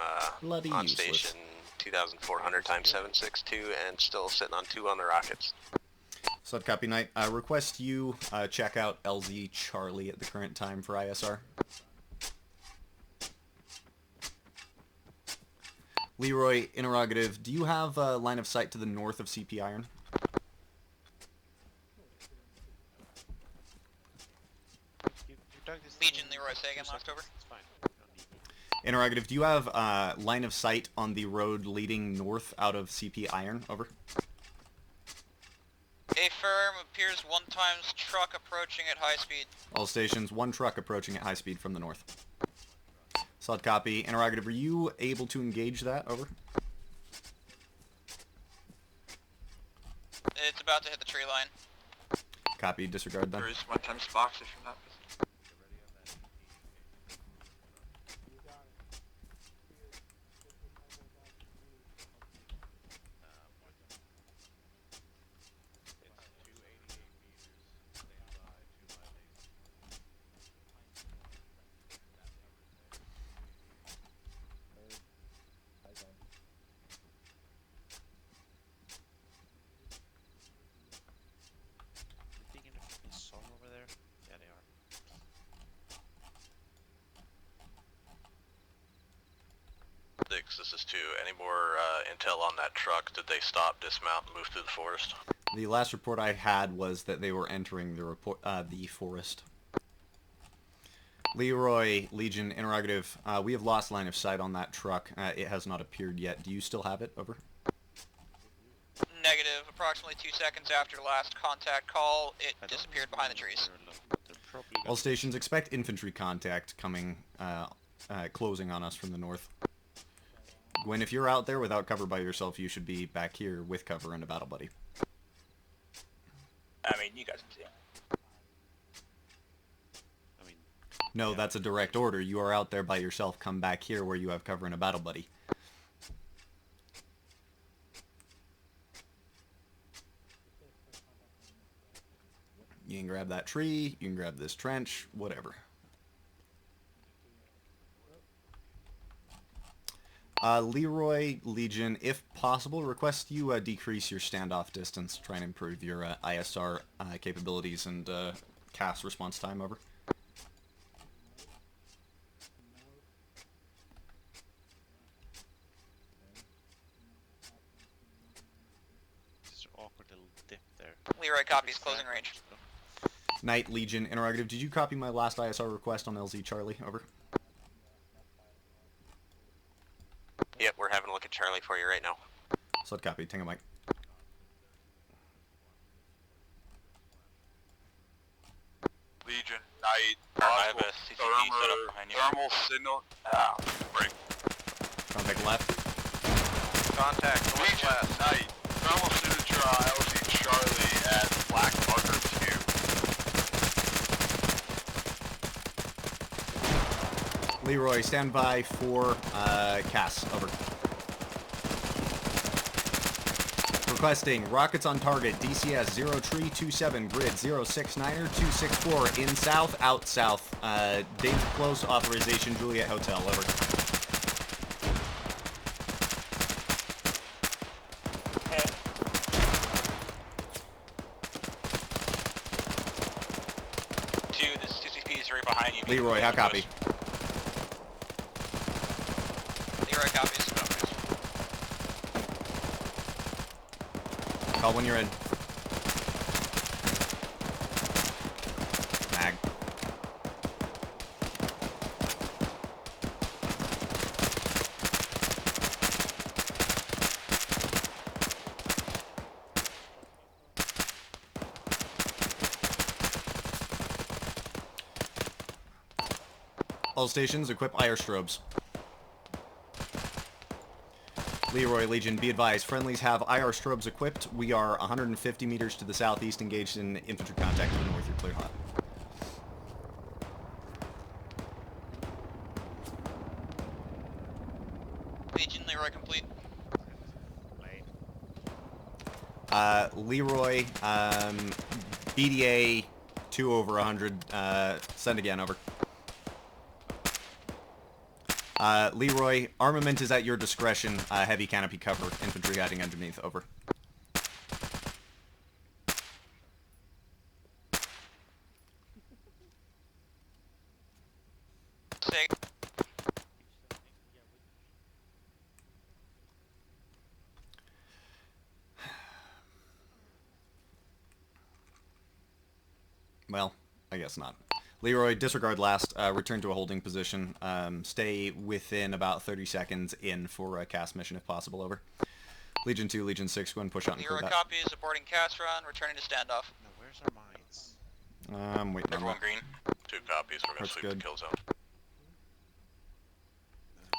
Bloody on useless. station 2,400 times 762 and still sitting on 2 on the rockets. Sub copy, Knight. Request you check out LZ Charlie at the current time for ISR. Leroy, interrogative. Do you have line of sight to the north of CP Iron? Legion, Leroy, say again, last over. It's fine. You don't need me. Interrogative. Do you have line of sight on the road leading north out of CP Iron? Over. A firm appears 1 times truck approaching at high speed. All stations, 1 truck approaching at high speed from the north. Solid copy. Interrogative, are you able to engage that? Over. It's about to hit the tree line. Copy, disregard then. There is 1 times box if you're not. You digging a fucking song over there? Yeah, they are. 6, this is 2. Any more intel on that truck? Did they stop, dismount, and move through the forest? The last report I had was that they were entering the forest. Leroy, Legion, interrogative. We have lost line of sight on that truck. It has not appeared yet. Do you still have it? Over. Negative. Approximately 2 seconds after last contact call, it disappeared behind the trees. All stations, expect infantry contact coming, closing on us from the north. Gwen, if you're out there without cover by yourself, you should be back here with cover and a battle buddy. I mean, you guys can see him. No, that's a direct order. You are out there by yourself. Come back here where you have cover and a battle buddy. You can grab that tree, you can grab this trench, whatever. Leroy, Legion, if possible, request you decrease your standoff distance. Try and improve your ISR capabilities and CAS response time, over. Leroy copies, closing range. Knight, Legion, interrogative. Did you copy my last ISR request on LZ Charlie? Over. Yep, we're having a look at Charlie for you right now. Slot copy. Tango Mike. Legion, Knight, I have a CCD set up behind you. thermal signal. Ah, break. Contact left. Contact Legion, Knight, thermal signature on LZ Charlie at Black Marker 2. Leroy, stand by for CAS. Over. Requesting rockets on target. DCS 0327 grid 069er 264 in south, out south. Date close authorization Juliet Hotel. Over. This CCP is right behind you. Leroy, how copy? Leroy copies. Call when you're in. Mag. All stations, equip IR strobes. Leroy, Legion, be advised, friendlies have IR strobes equipped. We are 150 meters to the southeast, engaged in infantry contact to the north. You're clear hot. Legion, Leroy complete. Leroy, BDA 2 over 100, send again, over. Leroy, armament is at your discretion. Heavy canopy cover. Infantry hiding underneath. Over. Say. Well, I guess not. Leroy, disregard last. Return to a holding position. Stay within about 30 seconds in for a CAS mission if possible. Over. Legion 2, Legion 6, go and push out and clear Leroy that. copies, aborting CAS run, returning to standoff. No, where's our mines? Waiting on Everyone that. green. 2 copies, we're going to That's sweep good. the kill zone.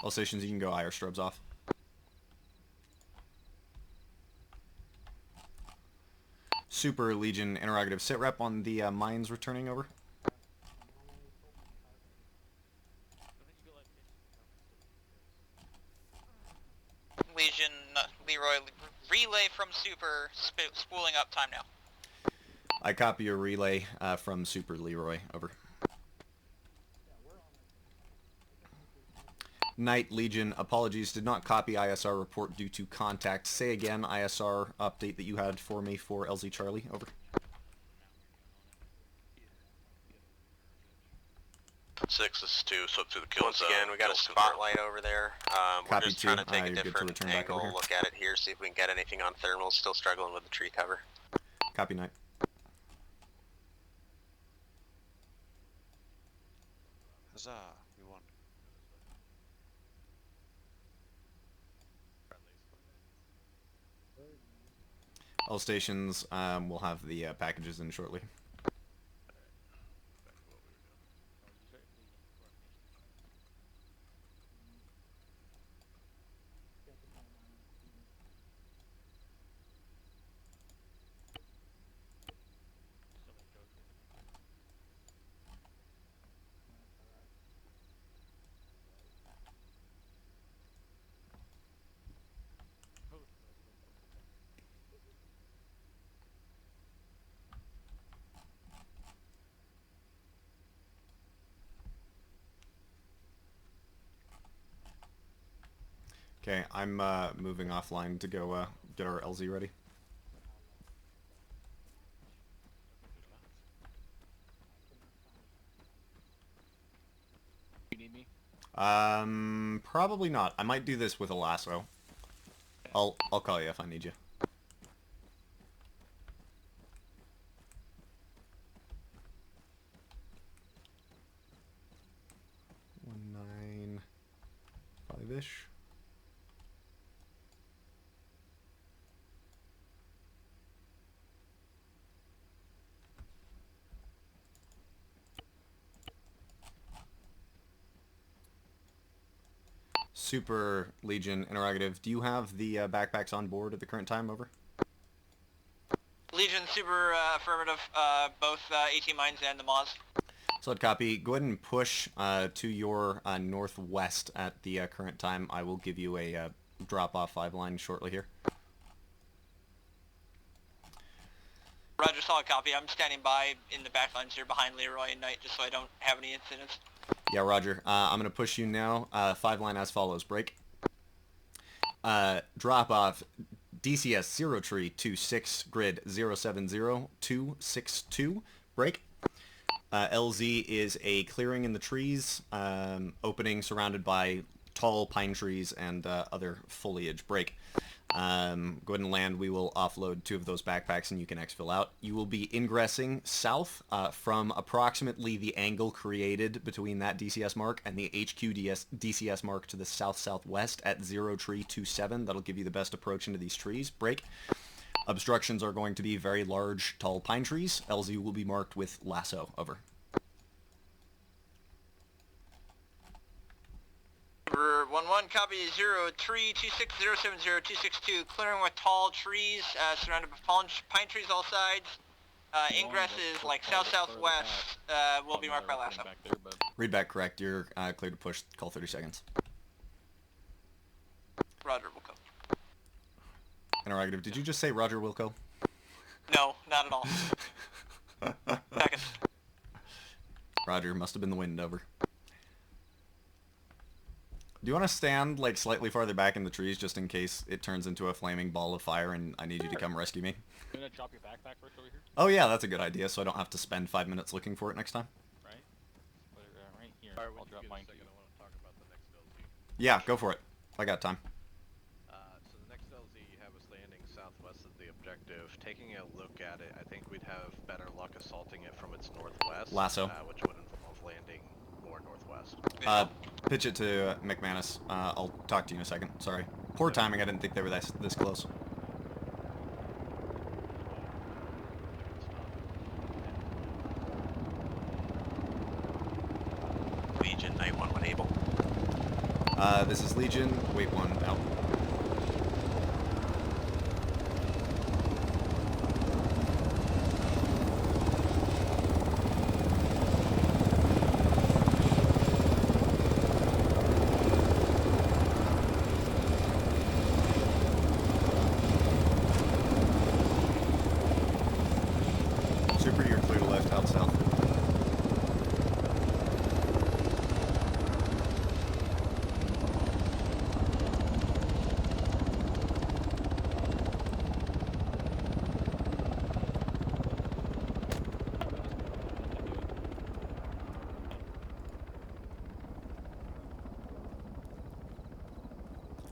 All stations, you can go IR strobes off. Super, Legion, interrogative. Sit rep on the mines returning. Over. Legion, Leroy, relay from Super, spooling up, time now. I copy your relay from Super, Leroy. Over. Knight, Legion, apologies, did not copy ISR report due to contact. Say again ISR update that you had for me for LZ Charlie. Over. 6, this is 2, so through the kill Once zone. again, we got a Kills spotlight over there. We're Copy, just trying to 2. take a You're good to different return back over angle, here. look at it here, see if we can get anything on thermals. Still struggling with the tree cover. Copy, Knight. Huzzah, we won. All stations will have the packages in shortly. Okay, I'm moving offline to go get our LZ ready. You need me? Probably not. I might do this with a lasso. I'll call you if I need you. Ish. Super Legion interrogative. Do you have the backpacks on board at the current time? Over. Legion, super affirmative. Both AT mines and the Moz. Solid copy. Go ahead and push to your northwest at the current time. I will give you a drop-off 5 line shortly here. Roger, solid copy. I'm standing by in the back lines here behind Leroy and Knight just so I don't have any incidents. Yeah, roger. I'm going to push you now. 5 line as follows. Break. Drop off DCS 0 tree 26 grid 070262. Break. LZ is a clearing in the trees, opening surrounded by tall pine trees and other foliage. Break. Go ahead and land. We will offload 2 of those backpacks and you can exfil out. You will be ingressing south from approximately the angle created between that DCS mark and the HQ DCS mark to the south-southwest at 0 tree 27. That'll give you the best approach into these trees. Break. Obstructions are going to be very large, tall pine trees. LZ will be marked with lasso. Over. Number 1-1, copy 0326070262, clearing with tall trees, surrounded by pine trees all sides. Ingress is like south-southwest, will be marked by lasso. Read back correct. You're clear to push. Call 30 seconds. Roger, Wilco. Interrogative. Did you just say Roger Wilco? No, not at all. Second. Roger. Must have been the wind. Over. Do you want to stand like slightly farther back in the trees just in case it turns into a flaming ball of fire and I need you to come rescue me? You gonna drop your backpack first over here? Oh yeah, that's a good idea, so I don't have to spend 5 minutes looking for it next time. Right? Put it right here. I'll drop mine too. I want to talk about the next LZ. Yeah, go for it. I got time. So the next LZ you have us landing southwest of the objective. Taking a look at it, I think we'd have better luck assaulting it from its northwest. Lasso. Which would involve landing more northwest. Pitch it to McManus. I'll talk to you in a second. Sorry. Poor timing. I didn't think they were this close. Legion, Night 1 when able. This is Legion. Wait 1 out. Super, you're clear to left, out south.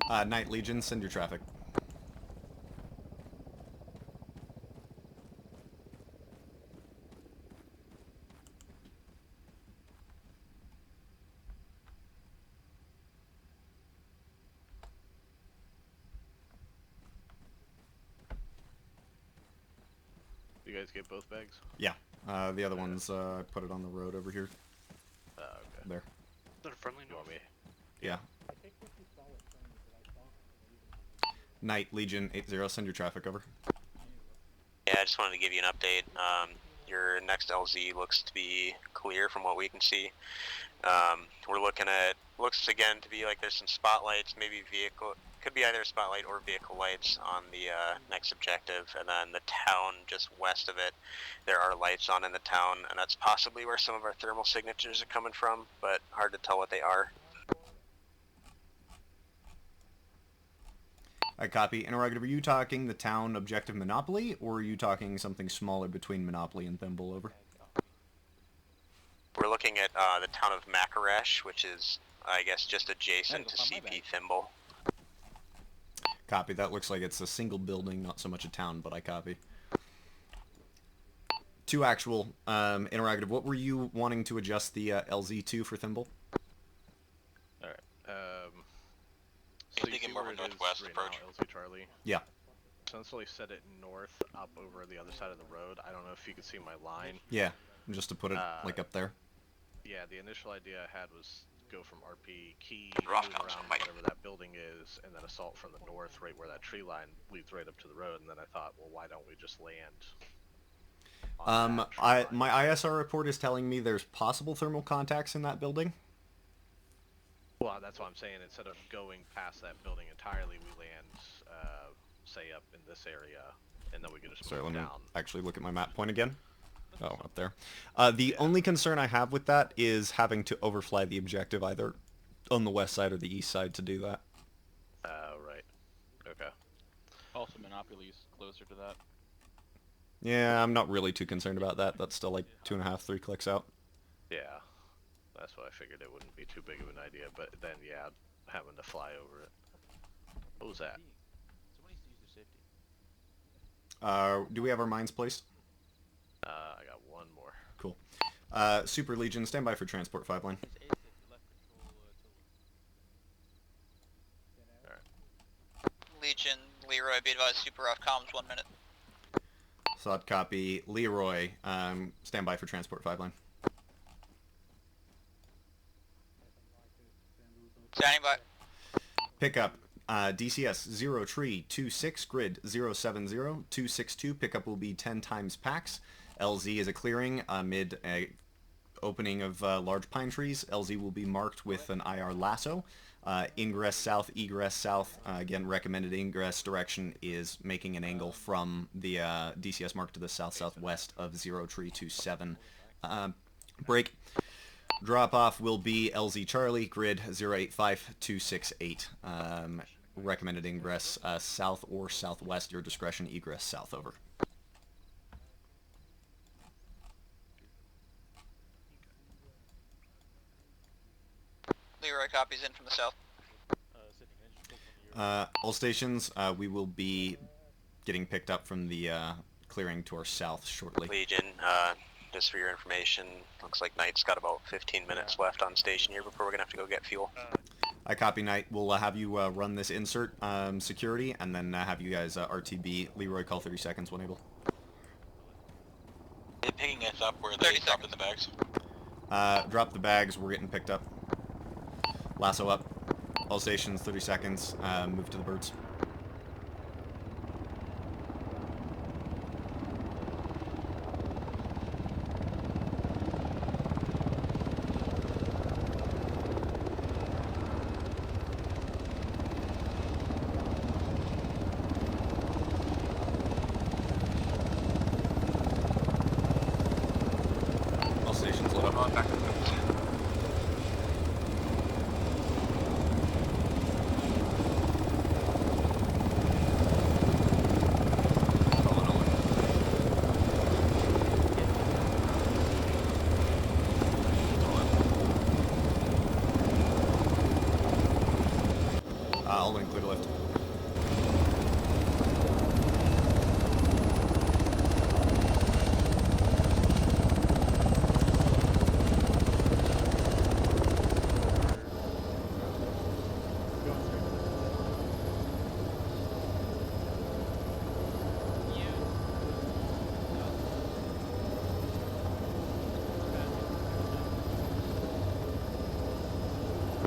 Night Legion, send your traffic. You guys get both bags? Yeah. The other ones, I put it on the road over here. Okay. There. Is that a friendly You want me? Yeah. Night Legion 80, send your traffic over. Yeah, I just wanted to give you an update. Your next LZ looks to be clear from what we can see. We're looking at, looks again to be like there's some spotlights, maybe vehicle, could be either a spotlight or vehicle lights on the next objective, and then the town just west of it, there are lights on in the town, and that's possibly where some of our thermal signatures are coming from, but hard to tell what they are. I copy. Interrogative, are you talking the town objective Monopoly, or are you talking something smaller between Monopoly and Thimble? Over. We're looking at the town of Macarash, which is, I guess, just adjacent to CP Thimble. Copy. That looks like it's a single building, not so much a town, but I copy. To actual, interrogative, what were you wanting to adjust the LZ to for Thimble? Alright, so you get more of a northwest approach. LZ Charlie. Yeah. Essentially set it north, up over the other side of the road. I don't know if you can see my line. Yeah, just to put it, like, up there. Yeah, the initial idea I had was go from RP Key, Rough move around whatever that building is, and then assault from the north, right where that tree line leads right up to the road, and then I thought, well, why don't we just land on that tree line? My ISR report is telling me there's possible thermal contacts in that building. Well, that's what I'm saying. Instead of going past that building entirely, we land, say, up in this area, and then we can just Sorry, move let me down. actually look at my map point again. Oh, up there. The only concern I have with that is having to overfly the objective either on the west side or the east side to do that. Right. Okay. Also, Monopoly's closer to that. Yeah, I'm not really too concerned about that. That's still like 2.5, 3 clicks out. Yeah. That's what I figured. It wouldn't be too big of an idea, but then, yeah, having to fly over it. What was that? Do we have our mines placed? I got one more. Cool. Super Legion, stand by for transport 5 line. Legion, Leroy, be advised, super off comms, 1 minute. Sod copy. Leroy, stand by for transport 5 line. Standing by. Pickup, DCS 0 tree 26, grid 070 262. Pickup will be 10 times packs. LZ is a clearing amid a opening of large pine trees. LZ will be marked with an IR lasso. Ingress south, egress south. Again, recommended ingress direction is making an angle from the DCS mark to the south-southwest of 0 tree 27. Break. Drop off will be LZ Charlie, grid 085268. Recommended ingress south or southwest, your discretion, egress south, over. Leroy copies in from the south. All stations, we will be getting picked up from the clearing to our south shortly. Legion, just for your information, looks like Knight's got about 15 minutes left on station here before we're going to have to go get fuel. I copy, Knight. We'll have you run this insert security, and then have you guys RTB. Leroy, call 30 seconds when able. They're picking us up where they dropped the bags. Drop the bags. We're getting picked up. Lasso up. All stations, 30 seconds. Move to the birds. All stations, load up. All in, clear to lift.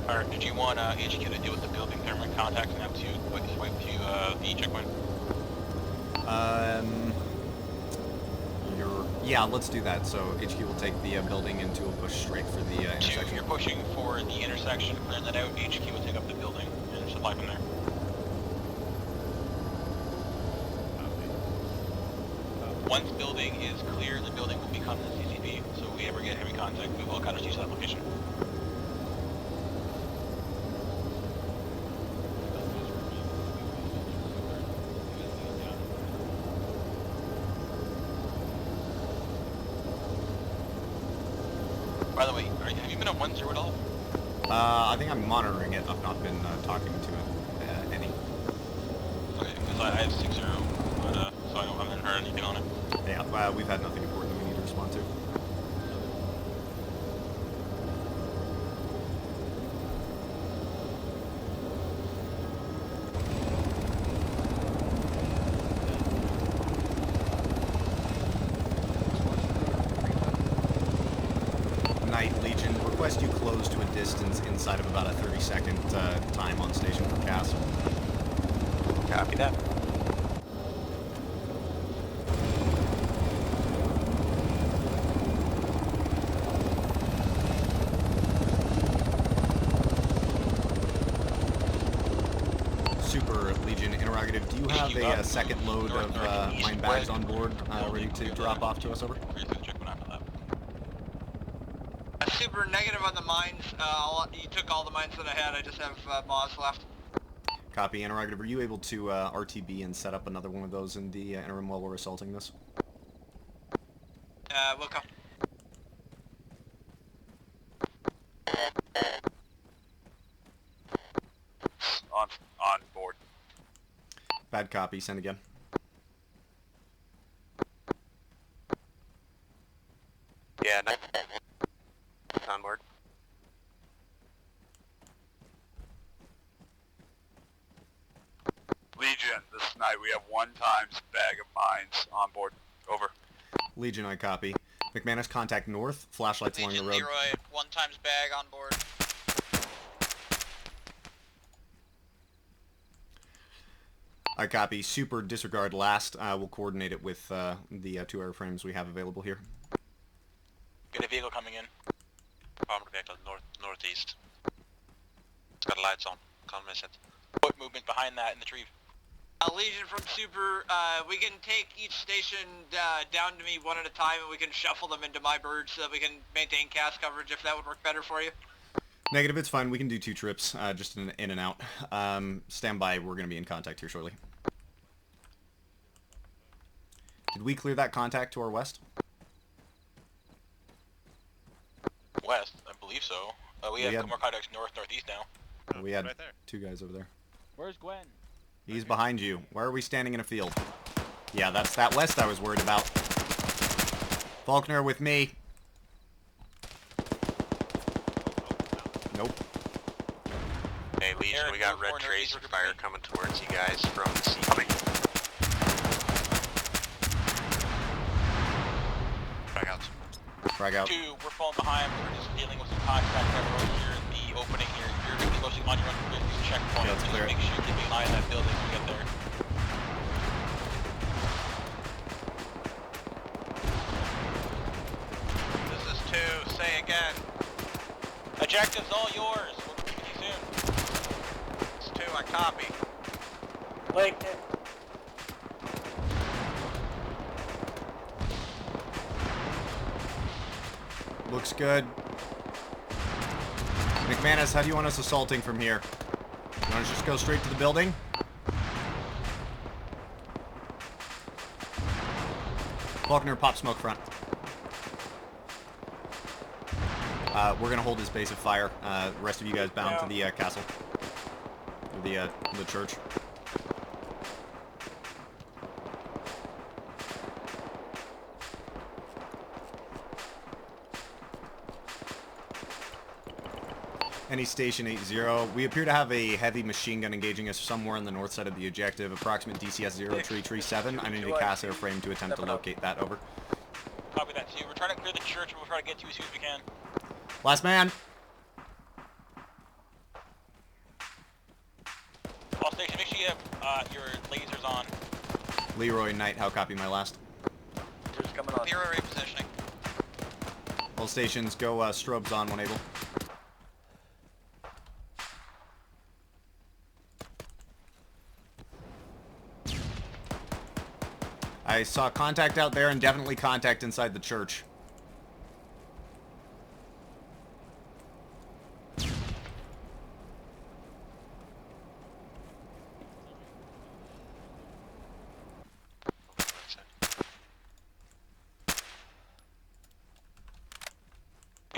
Alright, did you want HQ to deal with the building thermal contacts now to swipe to the checkpoint? Yeah, let's do that. So HQ will take the building and 2 will push straight for the intersection. You're pushing for the intersection, clear that out, HQ will take up the building and supply from there. Once building is clear, the building will become the CCP, so if we ever get heavy contact, we will cut our use that location. By the way, have you been on 1-0 at all? I think I'm monitoring it. I've not been talking to it any. Okay, because I have 6-0, but so I haven't heard anything on it. Yeah, we've had nothing important that we need to respond to. Legion, request you close to a distance inside of about a 30-second time on station for CAS. Copy that. Super Legion, interrogative, do you have a second load of mine bags on board ready to drop off to us, over? Super negative on the mines. You took all the mines that I had. I just have Moz left. Copy, interrogative. Are you able to RTB and set up another one of those in the interim while we're assaulting this? We'll come. On board. Bad copy. Send again. Yeah, on board. Legion, this night we have 1 times bag of mines on board. Over. Legion, I copy. McManus, contact north. Flashlights Legion, along the road. Leroy, 1 times bag on board. I copy. Super, disregard last. We'll coordinate it with the 2 airframes we have available here. Get a vehicle coming in. Armored vehicle northeast. It's got lights on. Can't miss it. Put movement behind that in the tree. Legion from Super, we can take each station down to me one at a time and we can shuffle them into my birds so that we can maintain CAS coverage if that would work better for you. Negative, it's fine. We can do 2 trips, just in and out. Stand by. We're going to be in contact here shortly. Did we clear that contact to our west? West, I believe so. We have more contacts north, northeast now. We had right there. 2 guys over there. Where's Gwen? He's behind you. Why are we standing in a field? Yeah, that's that west I was worried about. Faulkner with me. Nope. Hey, Legion, we got red tracer fire coming towards you guys from the sea. Frag out. Frag out. 2, we're falling behind. We're just dealing with some contact right here in the opening here. You're going to be closely on your own checkpoint. Yeah, just clear. make sure you keep an eye on that building when you get there. This is 2, say again. Objective's all yours. We'll be with you soon. It's 2, I copy. Like, Looks good. McManus, how do you want us assaulting from here? You want us to just go straight to the building? Faulkner, pop smoke front. We're gonna hold his base of fire. The rest of you guys bound to the castle. The church. Any station 80. We appear to have a heavy machine gun engaging us somewhere on the north side of the objective. Approximate DCS 0337. I need a CAS airframe to attempt to locate that. Over. Copy that too. We're trying to clear the church, and we'll try to get to you as soon as we can. Last man. All station, make sure you have your lasers on. Leroy Knight, how copy my last? Who's coming on? Leroy repositioning. All stations, go strobes on when able. I saw contact out there and definitely contact inside the church.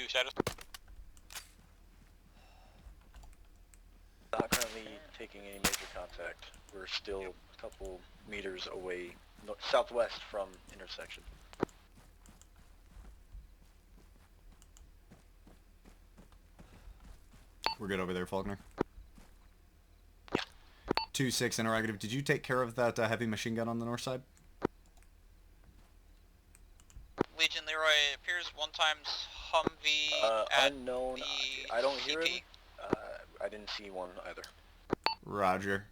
Status? Not currently taking any major contact. We're still a couple meters away, southwest from intersection. We're good over there, Faulkner. 2-6 interrogative. Did you take care of that heavy machine gun on the north side? Legion Leroy appears one times Humvee at unknown. the I don't hear CP. him. I didn't see one either. Roger.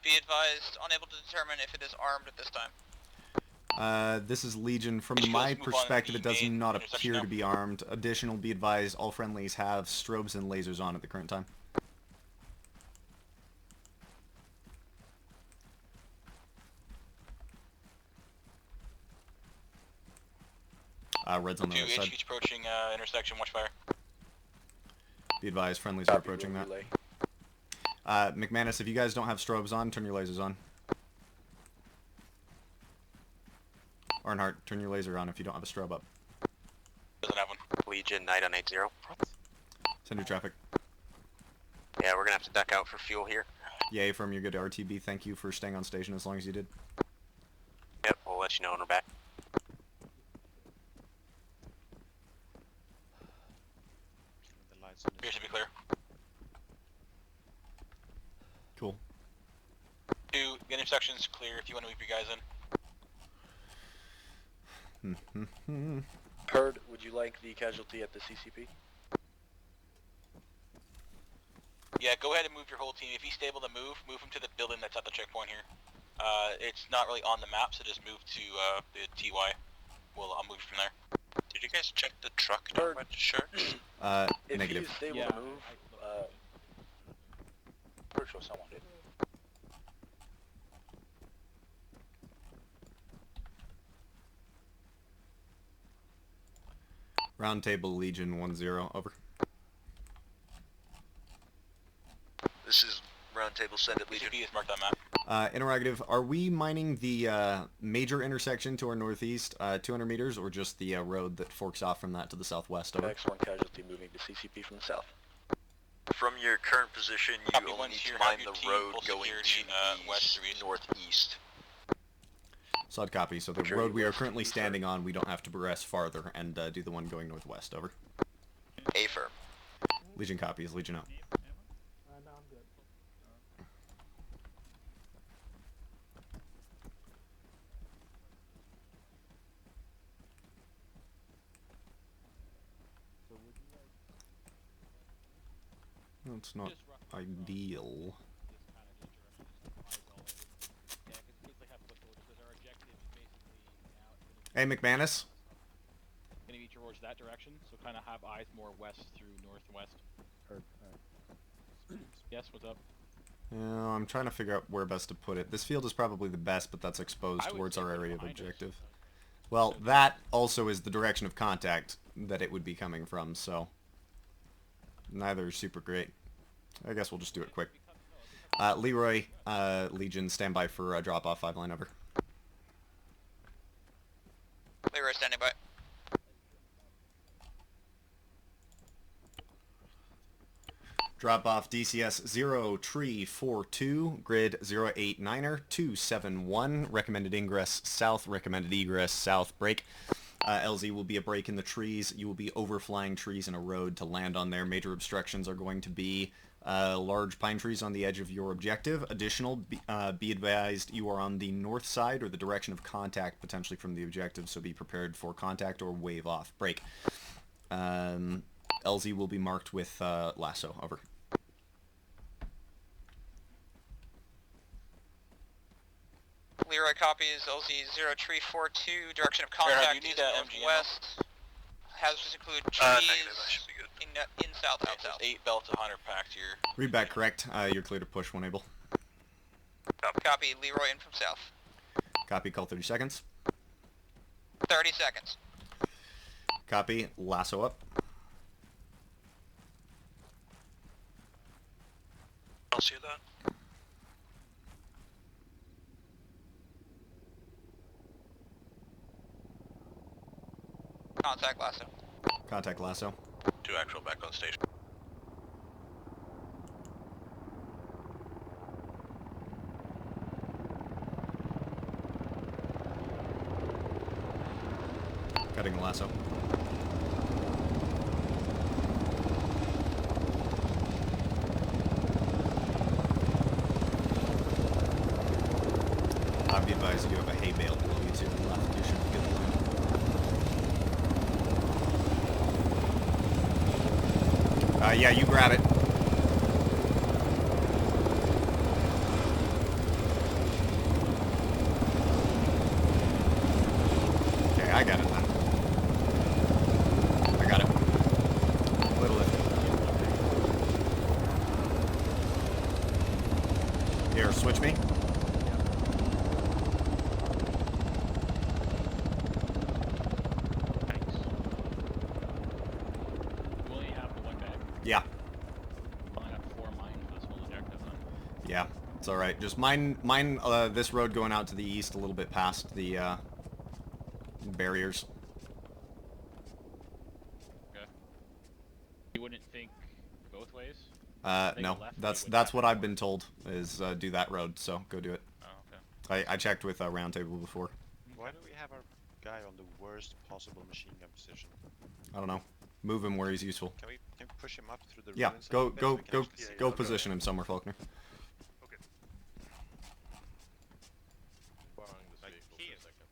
Be advised, unable to determine if it is armed at this time. This is Legion. From Could you my guys move on perspective, the it does main not intersection appear now? to be armed. Additional, be advised, all friendlies have strobes and lasers on at the current time. Red's on the other side. HQ approaching intersection, watch fire. Be advised, friendlies are approaching that. McManus, if you guys don't have strobes on, turn your lasers on. Arnhart, turn your laser on if you don't have a strobe up. Doesn't have one. Legion, Knight on 80. Send your traffic. Yeah, we're gonna have to duck out for fuel here. Yay, from your good RTB. Thank you for staying on station as long as you did. Yep, we'll let you know when we're back. Appears to be clear. Cool. 2, the intersection's clear if you want to move your guys in. Heard, would you like the casualty at the CCP? Yeah, go ahead and move your whole team. If he's stable to move him to the building that's at the checkpoint here. It's not really on the map, so just move to the TY. I'll move from there. Did you guys check the truck down by the church? If Negative. he's stable to move, pretty sure someone did. Roundtable Legion 1-0, over. This is Roundtable, send it Legion. CCP is marked on map. Interrogative, are we mining the major intersection to our northeast, 200 meters, or just the road that forks off from that to the southwest? Over. Excellent casualty moving to CCP from the south. From your current position, you Copy, only once need to you mine have your the team road full going security, to west the or east. northeast. Solid copy. So the Sure, road we are west, currently east, standing on, we don't have to progress farther and do the one going northwest. Over. A firm. Legion copies. Legion out. That's not ideal. Hey, McManus. Gonna be towards that direction, so kind of have eyes more west through northwest. Yes, what's up? Yeah, I'm trying to figure out where best to put it. This field is probably the best, but that's exposed I would towards say our right area of behind us. objective. Well, that also is the direction of contact that it would be coming from, so neither is super great. I guess we'll just do it quick. Leroy, Legion, stand by for drop-off 5 line over. Leroy standing by. Drop off DCS 0 Tree 42, grid 089er 271. Recommended ingress south, recommended egress south. Break. LZ will be a break in the trees. You will be overflying trees in a road to land on there. Major obstructions are going to be large pine trees on the edge of your objective. Additional, be advised you are on the north side or the direction of contact potentially from the objective, so be prepared for contact or wave off. Break. LZ will be marked with lasso. Over. Leroy copies LZ 0 Tree 42, direction of contact is northwest. Hazards include trees Negative, that should be good. in south. 8 belts, 100 packed here. Read back correct. You're clear to push when able. Copy, Leroy in from south. Copy, call 30 seconds. 30 seconds. Copy, lasso up. I'll see that. Contact lasso. Contact lasso. 2 actual back on station. Cutting the lasso. I'll be advised you have a hay bale below you to the left. You should be good. Yeah, you grab it. Okay, I got it then. I got it. Little lift. Here, switch me. Yeah. I got 4 mine for this whole objective then. Yeah, it's alright. Just mine this road going out to the east a little bit past the barriers. Okay. You wouldn't think both ways? No. That's what I've been told, is do that road, so go do it. Oh, okay. I checked with Roundtable before. Why do we have our guy on the worst possible machine gun position? I don't know. Move him where he's useful. Can we push him up through the Yeah, ruins? go position him somewhere, Faulkner. Okay. Borrowing this vehicle for a second.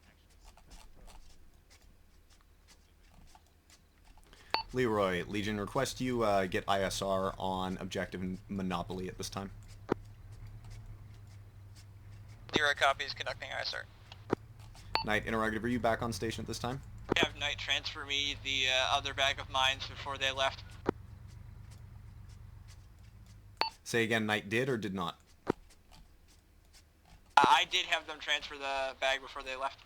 Leroy, Legion, request you get ISR on objective Monopoly at this time. Leroy copies, conducting ISR. Knight, interrogative, are you back on station at this time? Have Knight transfer me the other bag of mines before they left. Say again, Knight did or did not? I did have them transfer the bag before they left.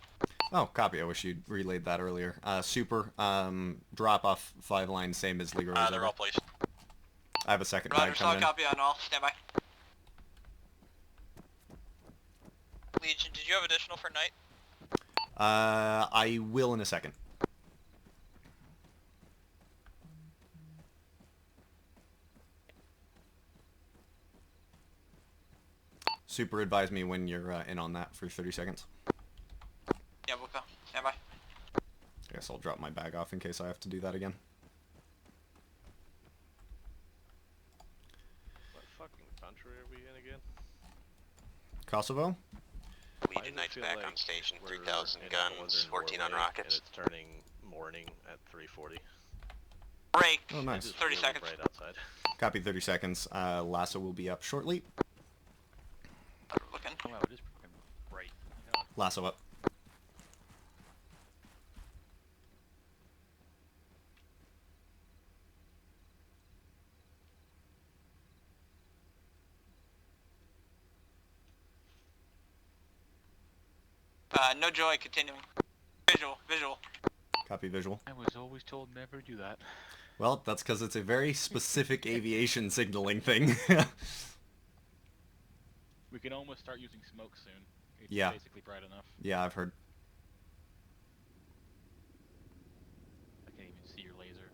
Oh, copy. I wish you'd relayed that earlier. Super. Drop off 5 lines, same as Leroy's. They're all placed. I have a second Roger, bag solid coming in. copy on all. Stand by. Legion, did you have additional for Knight? I will in a second. Super, advise me when you're in on that for 30 seconds. Yeah, we'll go. Stand by. I guess I'll drop my bag off in case I have to do that again. What fucking country are we in again? Kosovo? Legion Knight's feel back like on station, we're 3,000 in guns, northern 14 on Norway, rockets. And it's turning morning at 3:40. Break. Oh, nice. It's 30 really seconds. bright outside. Copy, 30 seconds. Lasso will be up shortly. Looking. Oh wow, it is fucking bright. Oh my god. Lasso up. No joy, continuing. Visual. Copy, visual. I was always told never do that. Well, that's because it's a very specific aviation signaling thing. We can almost start using smoke soon. It's Yeah. basically bright enough. Yeah, I've heard. I can't even see your laser.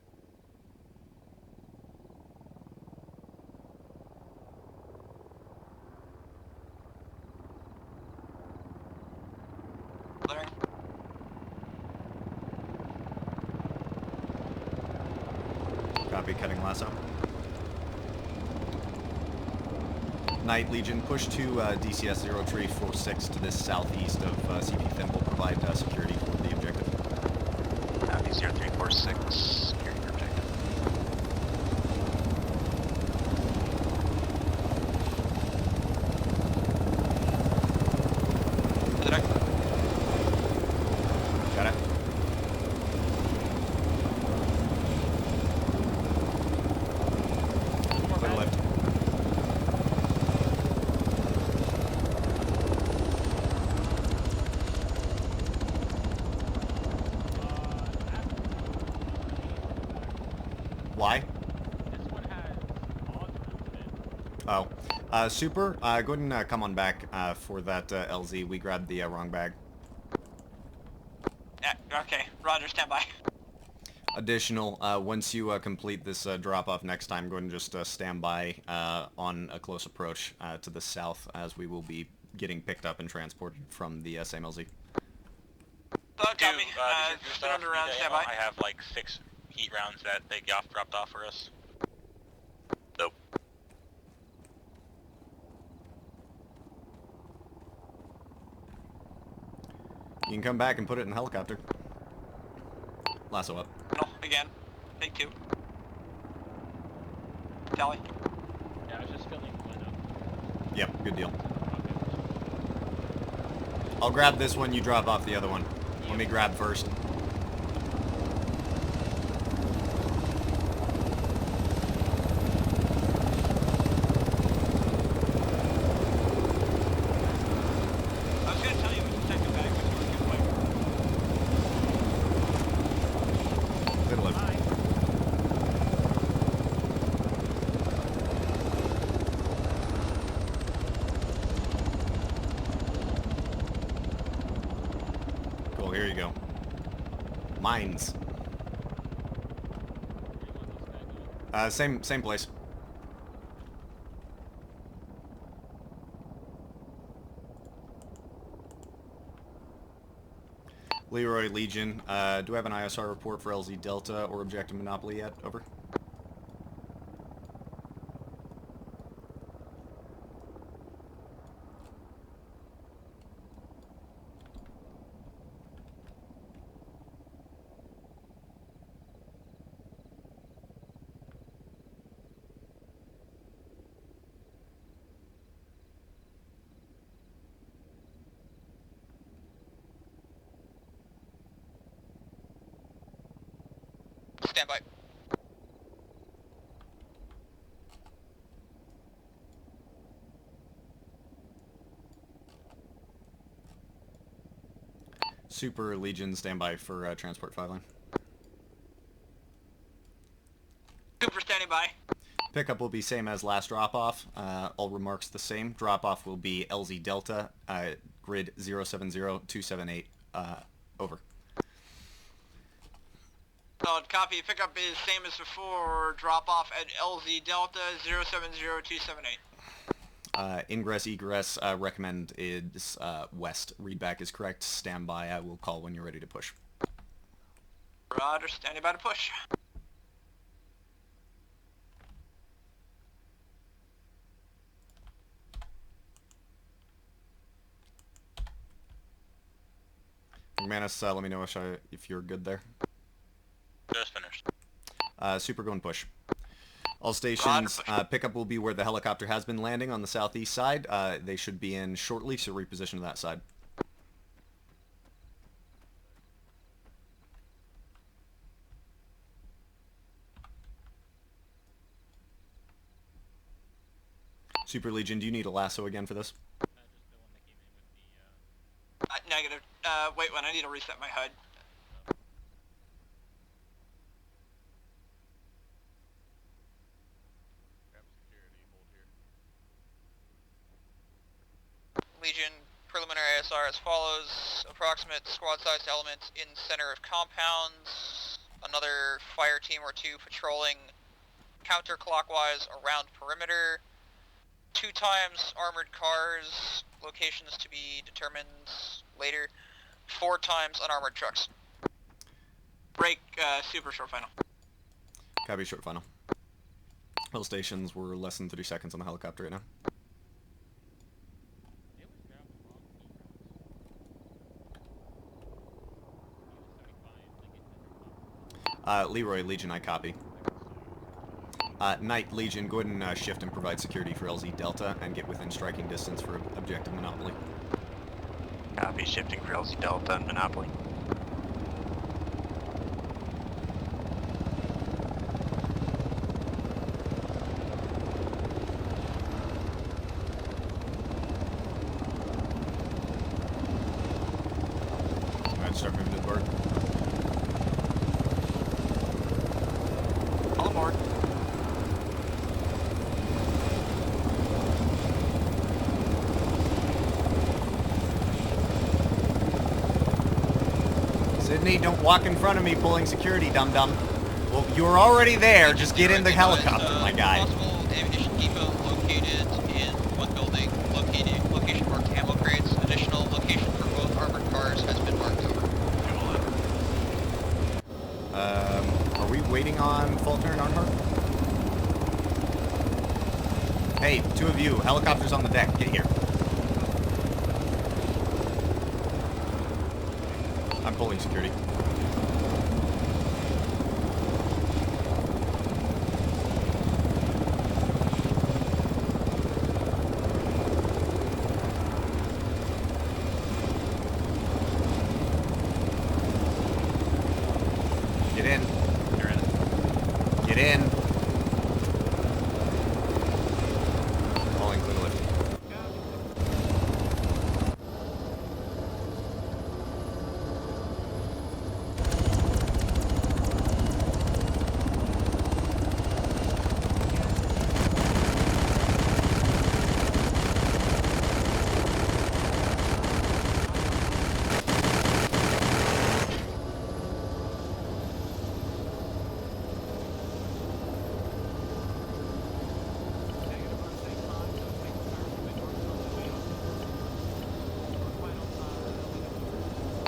Copy, cutting lasso. Night Legion, push to DCS 0346 to this southeast of CP Thimble. Provide security for the objective. Copy 0346, security for objective. To the deck. Got it. Clear lift. Why? This one has odds in it. Oh. Super, go ahead and come on back for that LZ. We grabbed the wrong bag. Okay, Roger, stand by. Additional, once you complete this drop-off next time, go ahead and just stand by on a close approach to the south, as we will be getting picked up and transported from the same LZ. Copy. Your Spin stuff, on around, need stand ammo? by. I have like 6 heat rounds that they dropped off for us. Nope. You can come back and put it in the helicopter. Lasso up. No, again. Take 2. Tally. Yeah, I was just filling one up. Yep, good deal. Okay. I'll grab this one, you drop off the other one. Let me grab first. I was gonna tell you which second bag, which one you fight. Good lift. Cool, here you go. Mines. Same place. Leroy Legion, do I have an ISR report for LZ Delta or Objective Monopoly yet? Over. Stand by. Super Legion, standby for transport 5 line. Super standing by. Pickup will be same as last drop-off. All remarks the same. Drop-off will be LZ Delta, grid 070278. Over. Solid copy. Pickup is same as before. Drop off at LZ Delta 070278. Ingress, egress, recommend is west. Readback is correct. Stand by. I will call when you're ready to push. Roger, standing by to push. Manus, let me know if you're good there. Just finished. Super, go and push. All stations, pickup will be where the helicopter has been landing on the southeast side. They should be in shortly, so reposition to that side. Super Legion, do you need a lasso again for this? Just the one that came in with the, Negative. Wait, I need to reset my HUD. Legion, preliminary ISR as follows. Approximate squad-sized elements in center of compounds. Another fire team or 2 patrolling counterclockwise around perimeter. 2 times armored cars, locations to be determined later. 4 times unarmored trucks. Break, super short final. Copy, short final. All stations, we're less than 30 seconds on the helicopter right now. Leroy, Legion, I copy. Knight, Legion, go ahead and shift and provide security for LZ Delta and get within striking distance for objective Monopoly. Copy, shifting for LZ Delta and Monopoly. Alright, start moving to the board. All aboard. Sydney, don't walk in front of me pulling security, dum-dum. Well, you're already there. Just get in the helicopter, my guy. Possible ammunition depot located in one building. Location marked ammo crates. Additional location for both armored cars has been marked over. Are we waiting on Faulkner and Arnhart? Hey, two of you, helicopters on the deck. Get here. I'm pulling security. Get in. You're in. Get in. Calling clear lift.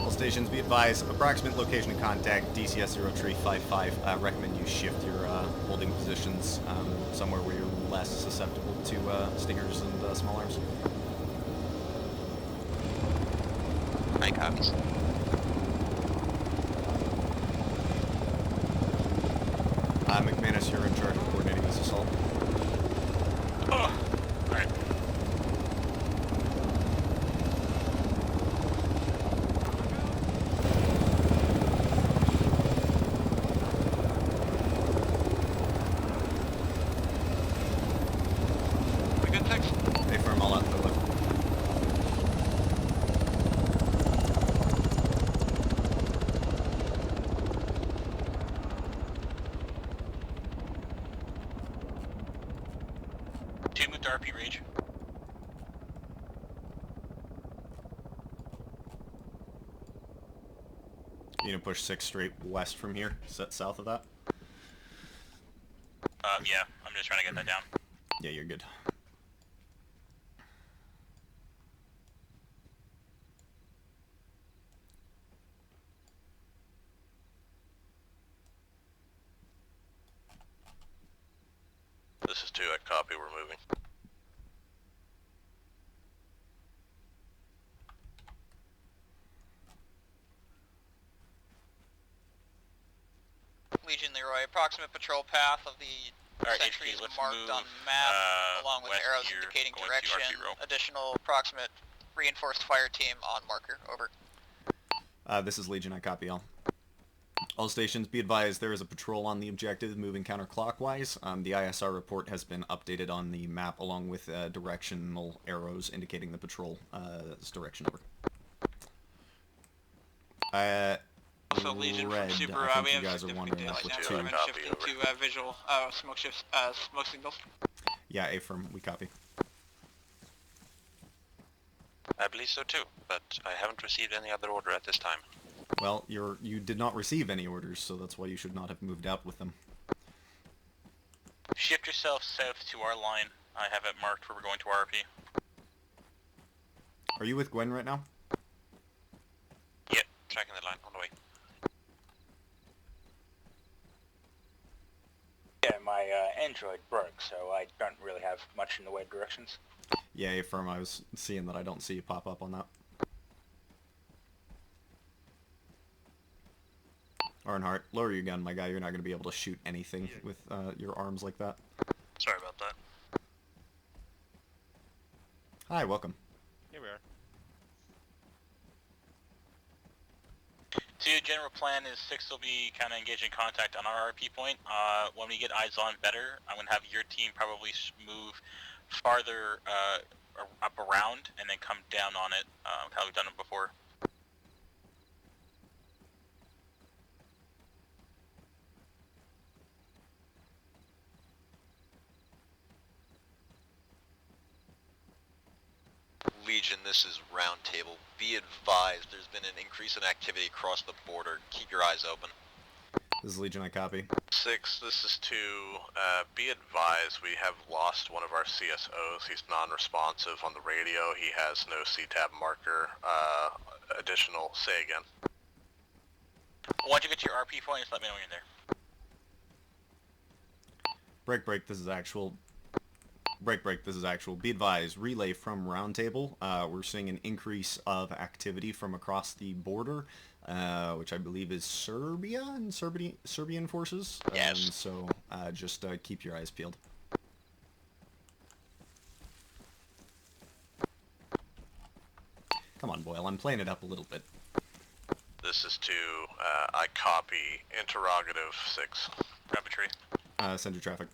Stations, be advised, approximate location of contact, DCS 0355. Recommend you shift your holding positions somewhere where you're less susceptible to stingers and small arms. Nine copies. McManus, you're in charge of coordinating this assault. Alright. We good, Tex? Hey, firm all out to the left. Two move to RP range. You gonna push 6 straight west from here, set south of that? Yeah, I'm just trying to get that down. Yeah, you're good. This is 2, I copy, we're moving. Legion Leroy, approximate patrol path of the Alright, sentries HP, let's marked move, on map, along with west arrows here, indicating going to direction. RP row. Additional approximate reinforced fire team on marker. Over. This is Legion, I copy all. All stations, be advised there is a patrol on the objective moving counterclockwise. The ISR report has been updated on the map along with directional arrows indicating the patrol direction. Over. Also, Legion Red, from Super, I think we you have guys are significant wandering off with daylight 2. now, so Copy, shifting over. to visual smoke signals. Yeah, A-firm, we copy. I believe so too, but I haven't received any other order at this time. Well, you did not receive any orders, so that's why you should not have moved out with them. Shift yourself south to our line. I have it marked where we're going to RP. Are you with Gwen right now? Yep, tracking the line on the way. Yeah, my Android broke, so I don't really have much in the way of directions. Yeah, affirm. I was seeing that I don't see you pop up on that. Arnhart, lower your gun, my guy. You're not going to be able to shoot anything with your arms like that. Sorry about that. Hi, welcome. Here we are. So general plan is 6 will be kind of engaging contact on our RP point. When we get eyes on better, I'm going to have your team probably move farther up around and then come down on it, how we've done it before. Legion, this is Roundtable. Be advised, there's been an increase in activity across the border. Keep your eyes open. This is Legion, I copy. 6, this is 2. Be advised, we have lost one of our CSOs. He's non-responsive on the radio. He has no CTAB marker. Additional, say again. Once you get to your RP point, just let me know when you're there. Break, this is actual. Break, this is actual. Be advised, relay from Roundtable. We're seeing an increase of activity from across the border, which I believe is Serbia and Serbian forces. Yes. So just keep your eyes peeled. Come on, Boyle, I'm playing it up a little bit. This is 2. I copy. Interrogative 6. Grab a tree. Send your traffic.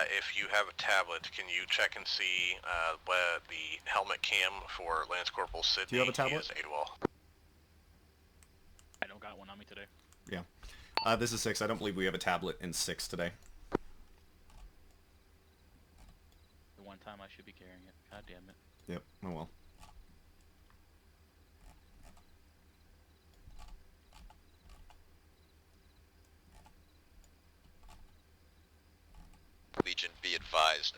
If you have a tablet, can you check and see where the helmet cam for Lance Corporal Sidney? Do you have a tablet? He is AWOL. I don't got one on me today. Yeah. This is 6. I don't believe we have a tablet in 6 today. The one time I should be carrying it. God damn it. Yep, oh well. Legion, be advised,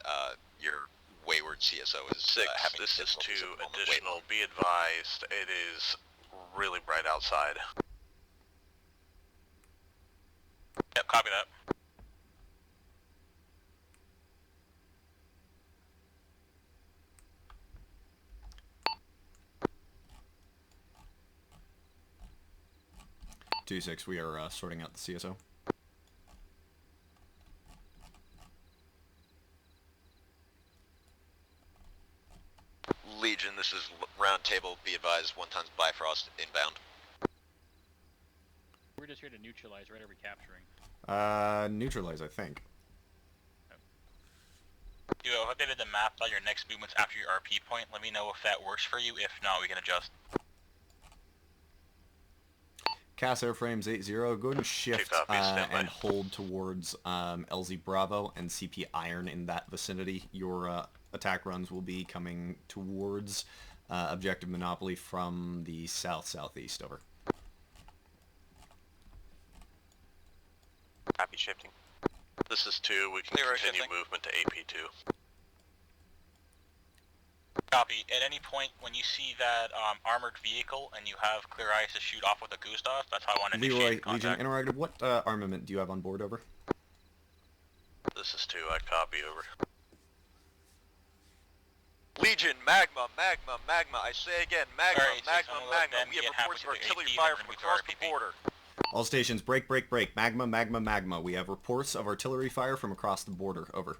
your wayward CSO is 6, having this is 2 difficulties at the moment. additional. Be advised, it is really bright outside. Yep, copy that. Two 6. We are sorting out the CSO. Legion, this is Roundtable. Be advised, 1 tons Bifrost inbound. We're just here to neutralize right, are we capturing? Neutralize, I think. You have updated the map on your next movements after your RP point. Let me know if that works for you. If not, we can adjust. CAS airframes 80, go ahead and shift and hold towards LZ Bravo and CP Iron in that vicinity. Your attack runs will be coming towards Objective Monopoly from the south-southeast, over. Copy shifting. This is 2, we can Clear continue shifting. movement to AP2. Copy. At any point when you see that armored vehicle and you have clear eyes to shoot off with a Gustav, that's how I want to initiate Leroy, contact. Legion, interrogative, what armament do you have on board, over? This is 2, I copy, over. Legion, magma. I say again, magma. Alright, so magma. then We have get reports of halfway through artillery the fire AP, from then across we the go border. All stations, break. Magma. We have reports of artillery fire from across the border, over.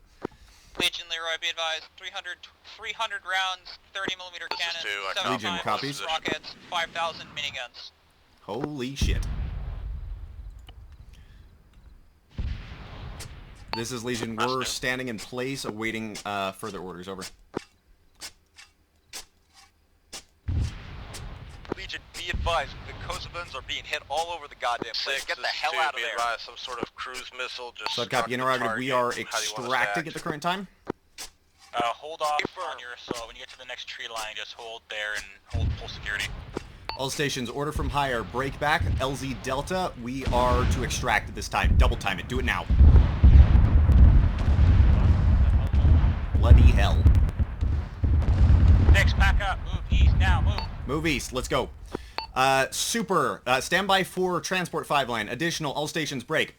Legion, Leroy, be advised, 300 rounds, 30mm This is 2, I cannons, copy. 75 Legion, copies. rockets, 5,000 miniguns. Holy shit. This is Legion. We're standing in place awaiting further orders, over. Legion, be advised, the Kosovans are being hit all over the goddamn place. 6, Get the this is hell 2, out of be there. advised, some sort of cruise missile just So struck copy, the interrogative. We target. are How do you want us to extracting act? at the current time. Hold off Confirm. on your assault. When you get to the next tree line, just hold there and hold full security. All stations, order from higher. Break back. LZ Delta. We are to extract at this time. Double time it. Do it now. Bloody hell. Next, back up. Move east now. Move. Move east. Let's go. Super. Standby for transport 5 line. Additional. All stations break.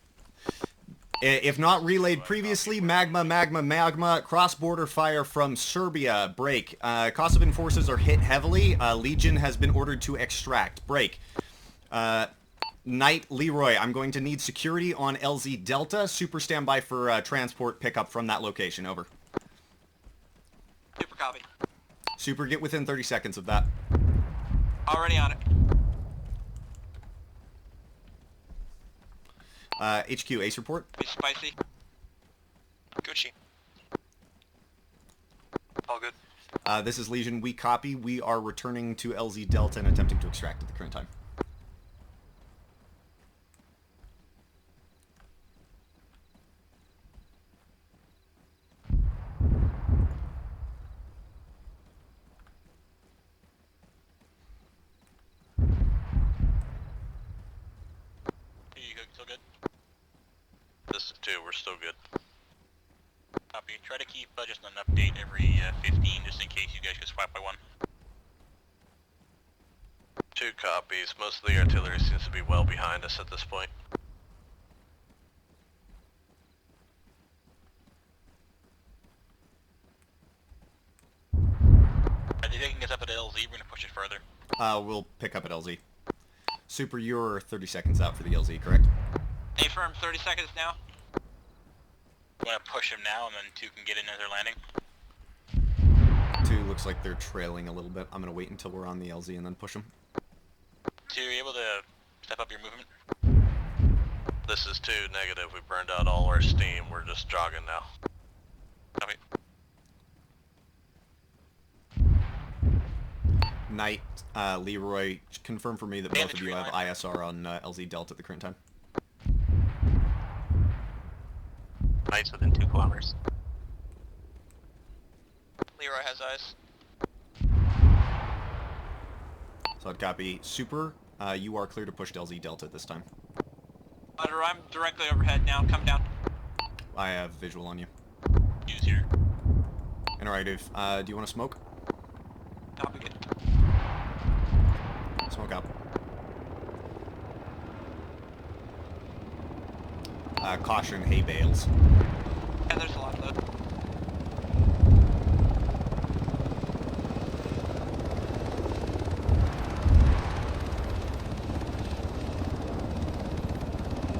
If not relayed previously, magma, cross-border fire from Serbia, break. Kosovan forces are hit heavily. Legion has been ordered to extract, break. Knight Leroy, I'm going to need security on LZ Delta. Super standby for transport pickup from that location, over. Super copy. Super, get within 30 seconds of that. Already on it. HQ, Ace report. Be spicy. Gucci. All good. This is Legion, we copy. We are returning to LZ Delta and attempting to extract at the current time. Still good? This is 2, we're still good. Copy. Try to keep just an update every 15 just in case you guys get swapped by one. 2 copies. Most of the artillery seems to be well behind us at this point. Are they taking us up at LZ? We're going to push it further. We'll pick up at LZ. Super, you're 30 seconds out for the LZ, correct? A-firm, 30 seconds now. You want to push him now and then 2 can get in as they're landing? 2 looks like they're trailing a little bit. I'm going to wait until we're on the LZ and then push them. 2, are you able to step up your movement? This is 2, negative. We burned out all our steam. We're just jogging now. Copy. Knight, Leroy, confirm for me that both of you have ISR on LZ Delta at the current time. Knight's within 2 kilometers. Leroy has eyes. So I'd copy. Super, you are clear to push to LZ Delta at this time. Butter, I'm directly overhead now. Come down. I have visual on you. Use here. Interactive, do you want to smoke? Copy it. Smoke out. Caution, hay bales. Yeah, there's a lot of those.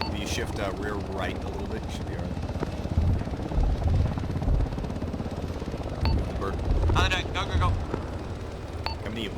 If you shift rear right a little bit, you should be alright. Bird. On the deck. Go, go, go. Coming to you.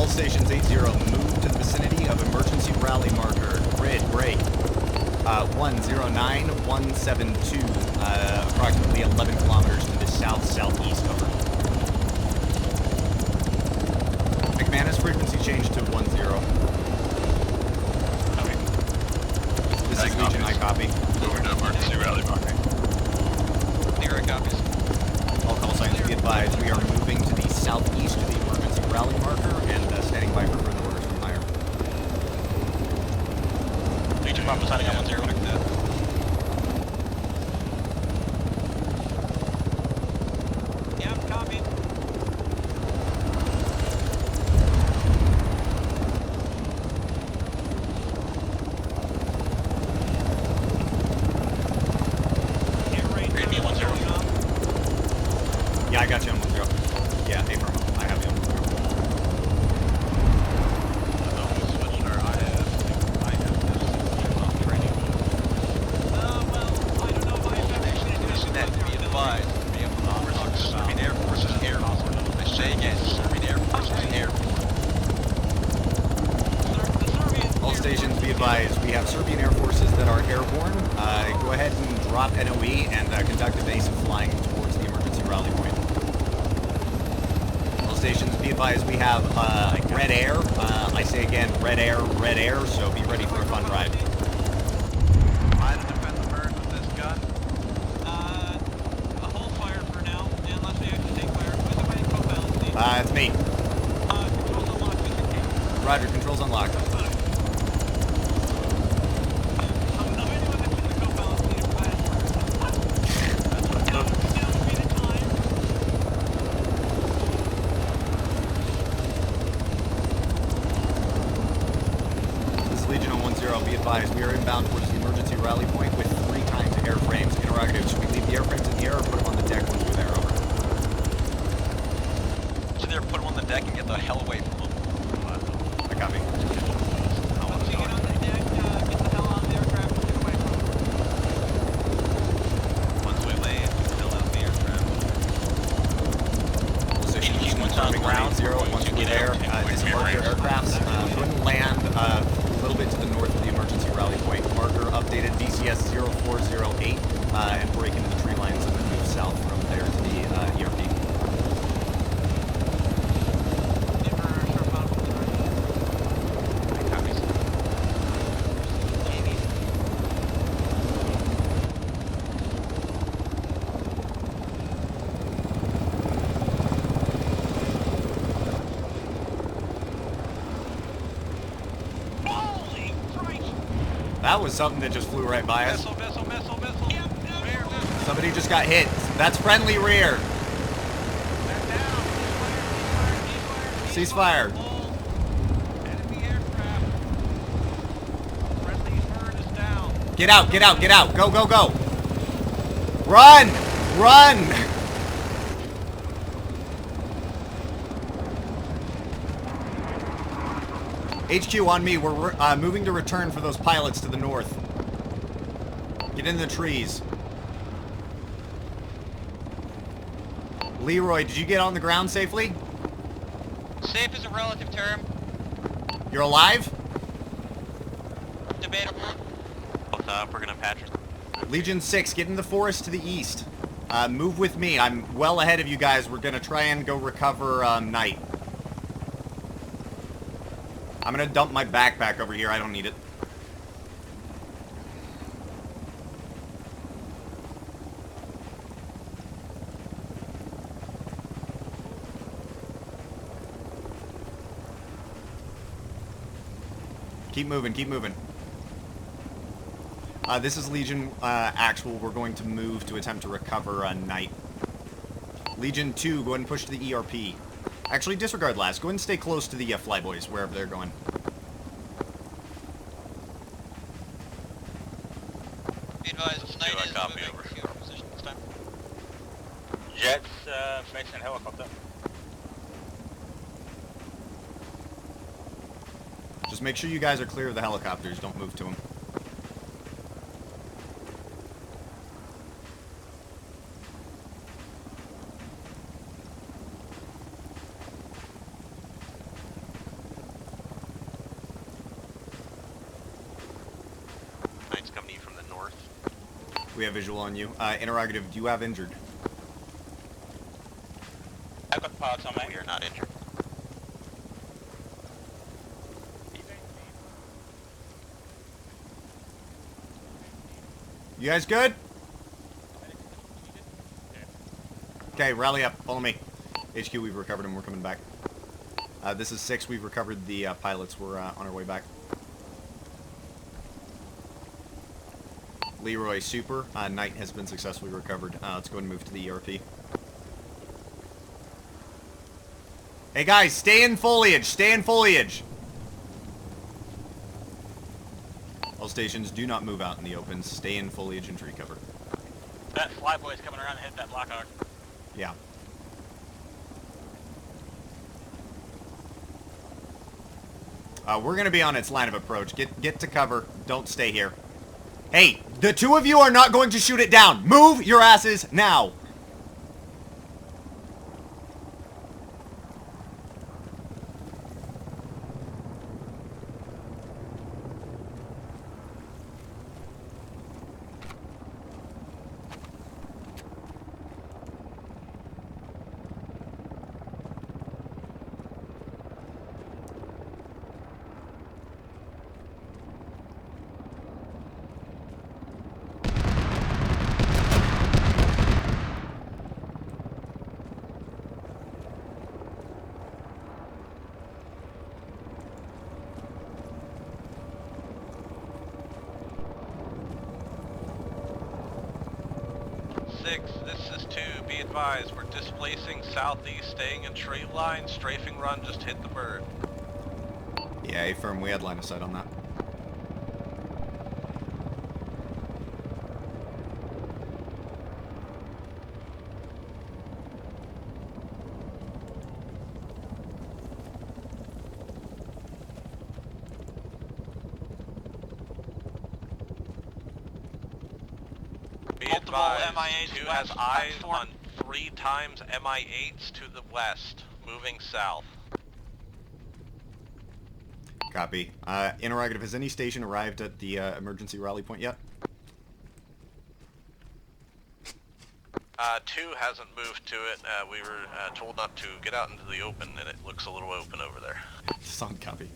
Stations 8-0, move to the vicinity of emergency rally marker. Grid break. 109172, approximately 11 kilometers to the south-southeast, over. McManus, frequency change to 10. Okay. This is Legion, I copy. Over to emergency rally marker. Leroy copies. All call signs be advised, we are moving to the southeast of the emergency rally marker and standing by for further orders from higher. Legion Bravo signing on 10. Yeah, copy. Yeah, I got you on 10. Yeah, A-firm. I have you on 10. Stations, be advised, we have Serbian Air Forces that are airborne. Go ahead and drop NOE and conduct evasive flying towards the emergency rally point. All stations, be advised we have red air. I say again, red air, so be ready for a fun ride. Try to defend the bird with this gun. A whole fire for now, unless we actually take fire. Who's the running co-pilot, Steve? It's me. Controls unlocked, Mr. King. Roger, controls unlocked. Be advised, we are inbound towards the emergency rally point with 3 times airframes. Interrogative, should we leave the airframes in the air or put them on the deck once we're there? Over. Should they put them on the deck and get the hell away from them? I copy. Once you get on the deck, get the hell out of the aircraft and get away from them. Once we land, fill out the aircraft. Position confirming ground 0 once we're there. Disembark your aircrafts. Go and land a little bit to the north of the emergency rally point. Marker updated DCS 0408 and break into the tree lines and then move south from there to the ERP. That was something that just flew right by us. Missile. Somebody just got hit. That's friendly rear. Ceasefire. Enemy aircraft. Friendly bird is down. Get out. Go. Run. HQ on me. We're moving to return for those pilots to the north. Get in the trees. Leroy, did you get on the ground safely? Safe is a relative term. You're alive? Debatable. We're gonna patch. Legion 6, get in the forest to the east. Move with me. I'm well ahead of you guys. We're gonna try and go recover Knight. I'm gonna dump my backpack over here. I don't need it. Keep moving. This is Legion Actual. We're going to move to attempt to recover Knight. Legion 2, go ahead and push to the ERP. Actually, disregard last. Go ahead and stay close to the flyboys, wherever they're going. Be advised, Knight is copy moving over. to your position this time. Jets, information helicopter. Just make sure you guys are clear of the helicopters. Don't move to them. Knight's coming to you from the north. We have visual on you. Interrogative, do you have injured? I've got parts on me. We are not injured. You guys good? Okay, rally up. Follow me. HQ, we've recovered them. We're coming back. This is 6. We've recovered the pilots. We're on our way back. Leroy, super. Knight has been successfully recovered. Let's go and move to the ERP. Hey guys, stay in foliage. All stations, do not move out in the open. Stay in foliage and tree cover. That flyboy's coming around and hit that Blackhawk. Yeah. We're going to be on its line of approach. Get to cover. Don't stay here. Hey, the 2 of you are not going to shoot it down. Move your asses now. 6, this is 2. Be advised, we're displacing southeast, staying in tree line, strafing run, just hit the bird. Yeah, A-firm, we had line of sight on that. Be Multiple advised, MI8s 2 west, has eyes 4. on 3 times MI8s to the west, moving south. Copy. Interrogative, has any station arrived at the emergency rally point yet? 2 hasn't moved to it. We were told not to get out into the open, and it looks a little open over there. Solid copy.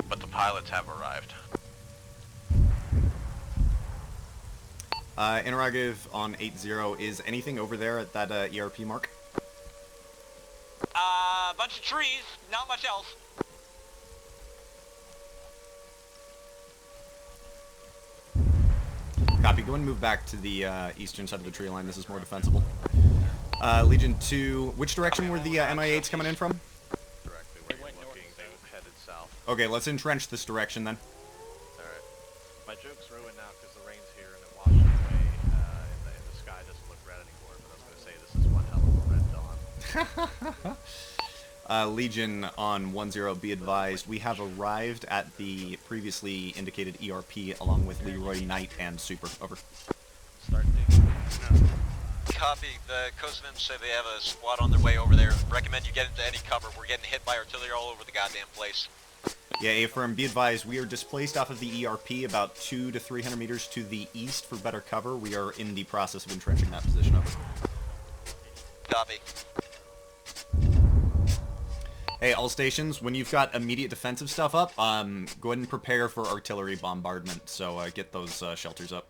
But the pilots have arrived. Interrogative on 8-0, is anything over there at that ERP mark? A bunch of trees, not much else. Copy, go and move back to the eastern side of the tree line, this is more defensible. Legion 2, which direction were the MI8s coming in from? Directly where you're looking, they headed south. Okay, let's entrench this direction then. Alright. My joke's ruined now because the rain's here and it washed it away, and the sky doesn't look red anymore, but I was going to say this is one hell of a red dawn. Legion on 1-0, be advised, we have arrived at the previously indicated ERP along with Leroy, Knight, and Super. Over. Start digging. Copy. The Kosovans say they have a squad on their way over there. Recommend you get into any cover. We're getting hit by artillery all over the goddamn place. Yeah, A-firm, be advised, we are displaced off of the ERP about 200 to 300 meters to the east for better cover. We are in the process of entrenching that position. Over. Copy. Hey, all stations, when you've got immediate defensive stuff up, go ahead and prepare for artillery bombardment, so get those shelters up.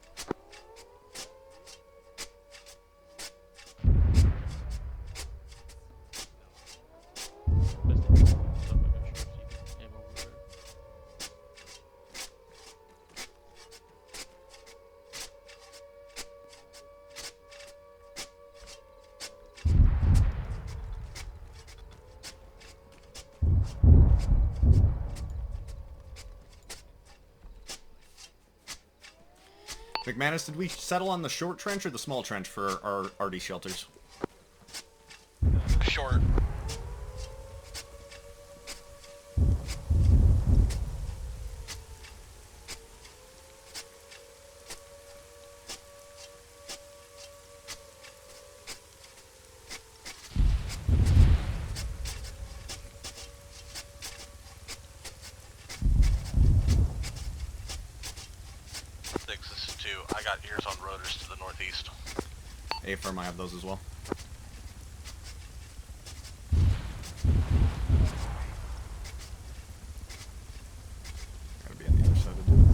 McManus, did we settle on the short trench or the small trench for our RD shelters? Short. I got ears on rotors to the northeast. A-firm, I have those as well. Gotta be on the other side of the door.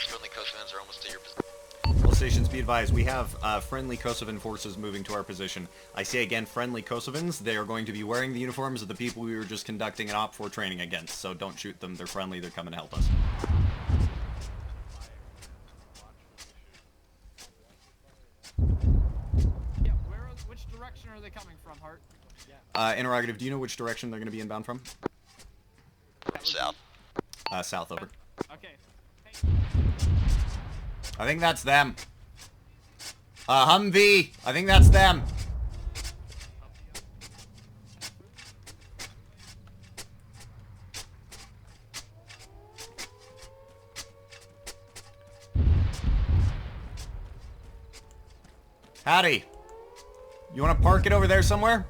Friendly Kosovans are almost to your position. All stations, be advised, we have friendly Kosovan forces moving to our position. I say again, friendly Kosovans. They are going to be wearing the uniforms of the people we were just conducting an Op 4 training against, so don't shoot them. They're friendly. They're coming to help us. Yeah, which direction are they coming from, Hart? Interrogative, do you know which direction they're going to be inbound from? South. South, over. Okay. I think that's them. Humvee! I think that's them. Howdy. You want to park it over there somewhere?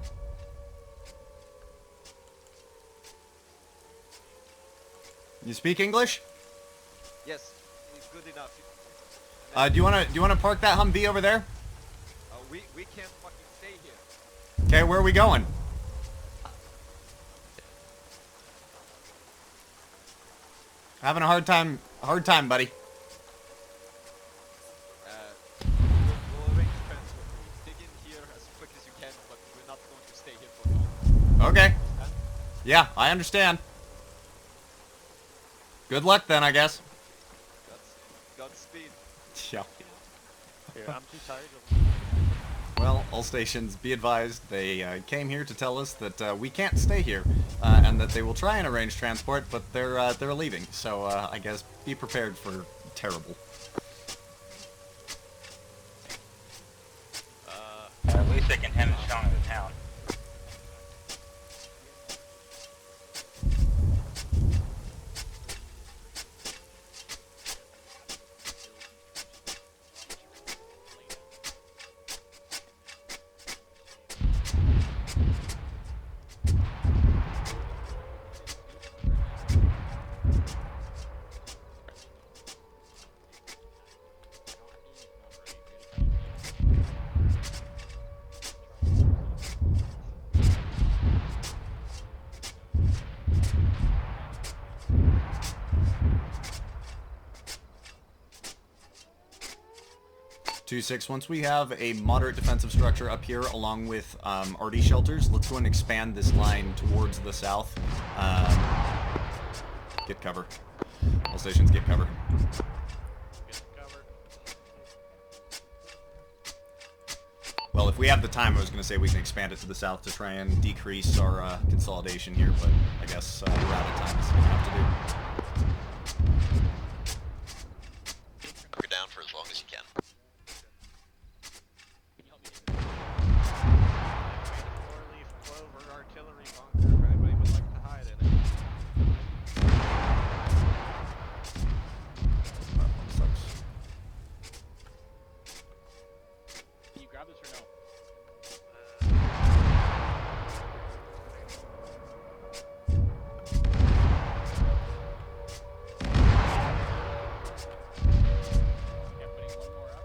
You speak English? Yes, it's good enough. Do you wanna park that Humvee over there? We can't fucking stay here. Okay, where are we going? Having a hard time, buddy. We'll arrange transport. Dig in here as quick as you can, but we're not going to stay here for long. Okay. Yeah, I understand. Good luck then, I guess. Godspeed. Yeah. Here, I'm too tired of... Well, all stations, be advised, they came here to tell us that we can't stay here, and that they will try and arrange transport, but they're leaving. So I guess be prepared for terrible. At least they can hand it down to the town. Once we have a moderate defensive structure up here along with RD shelters, let's go and expand this line towards the south. Get cover. All stations get cover. Well, if we have the time, I was going to say we can expand it to the south to try and decrease our consolidation here, but I guess we're out of time. That's what we have to do. You're down for as long as you can. Artillery bunker if anybody would like to hide in it. Can you grab this or no? Yeah, putting one more up.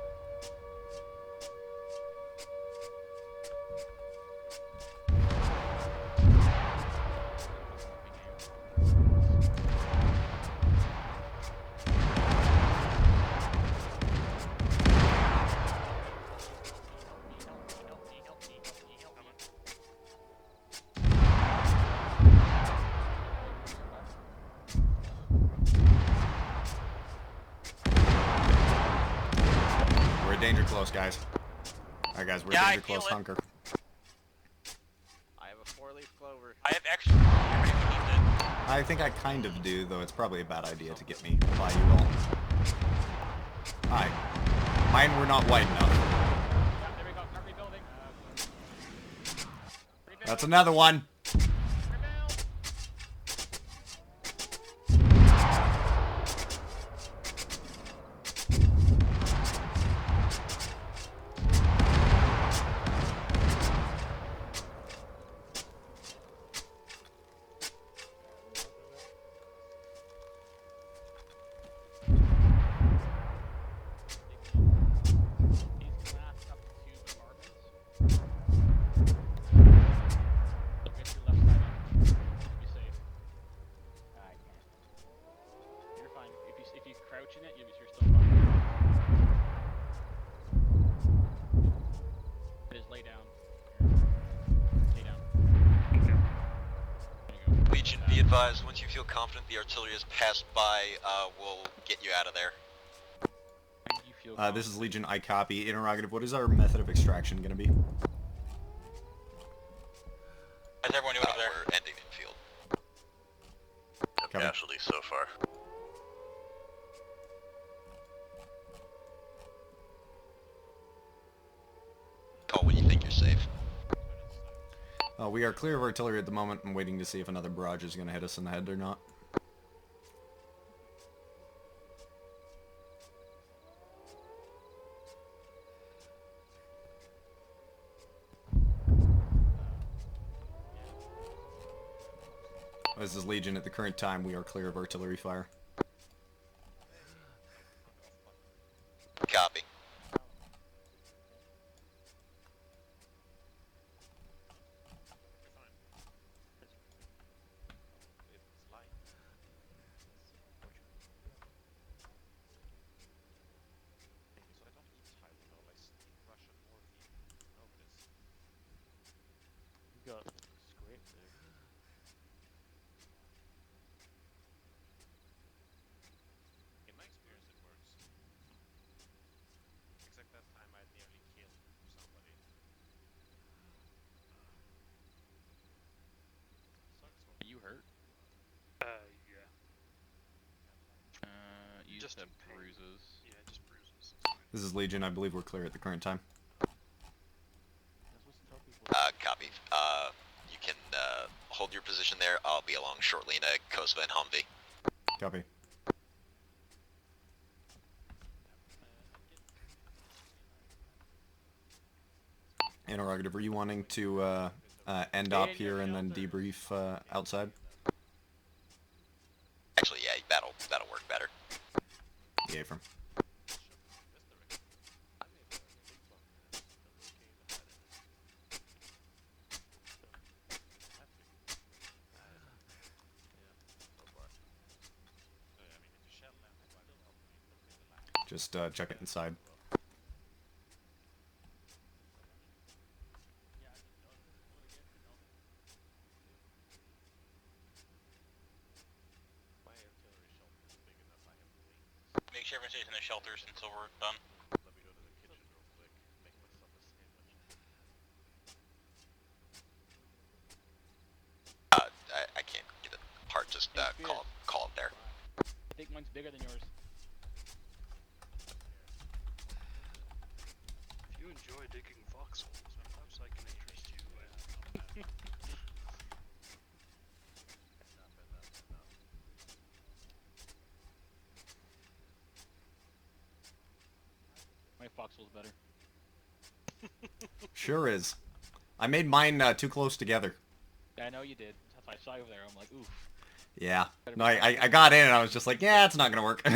Danger close, guys. Alright, guys, we're danger close. Hunker. I have a 4-leaf clover. I have extra. Everybody needs it. I think I kind of do, though it's probably a bad idea to get me by you all. Hi. Mine were not wide enough. Yeah, there we go. Start rebuilding. That's another one. Be advised, once you feel confident the artillery has passed by, we'll get you out of there. This is Legion, I copy. Interrogative, what is our method of extraction going to be? How's everyone doing over there? We're ending in field. No casualties so far. Call when you think you're safe. We are clear of artillery at the moment. I'm waiting to see if another barrage is going to hit us in the head or not. This is Legion. At the current time, we are clear of artillery fire. Copy. said bruises. Yeah, just bruises. This is Legion. I believe we're clear at the current time. Copy. You can hold your position there. I'll be along shortly in a Kosva and Humvee. Copy. Interrogative, were you wanting to end up here and then debrief outside? Actually, yeah, that'll work better. Yeah, from. Just check it inside. Make sure everyone stays in the shelters until we're done. Let me go to the kitchen real quick, make myself a sandwich. I can't get it apart. Just call it there. I think mine's bigger than yours. If you enjoy digging foxholes, perhaps I can interest you in... My foxhole's better. Sure is. I made mine too close together. Yeah, I know you did. That's why I saw you over there. I'm like, oof. Yeah. No, I got in and I was just like, yeah, it's not gonna work.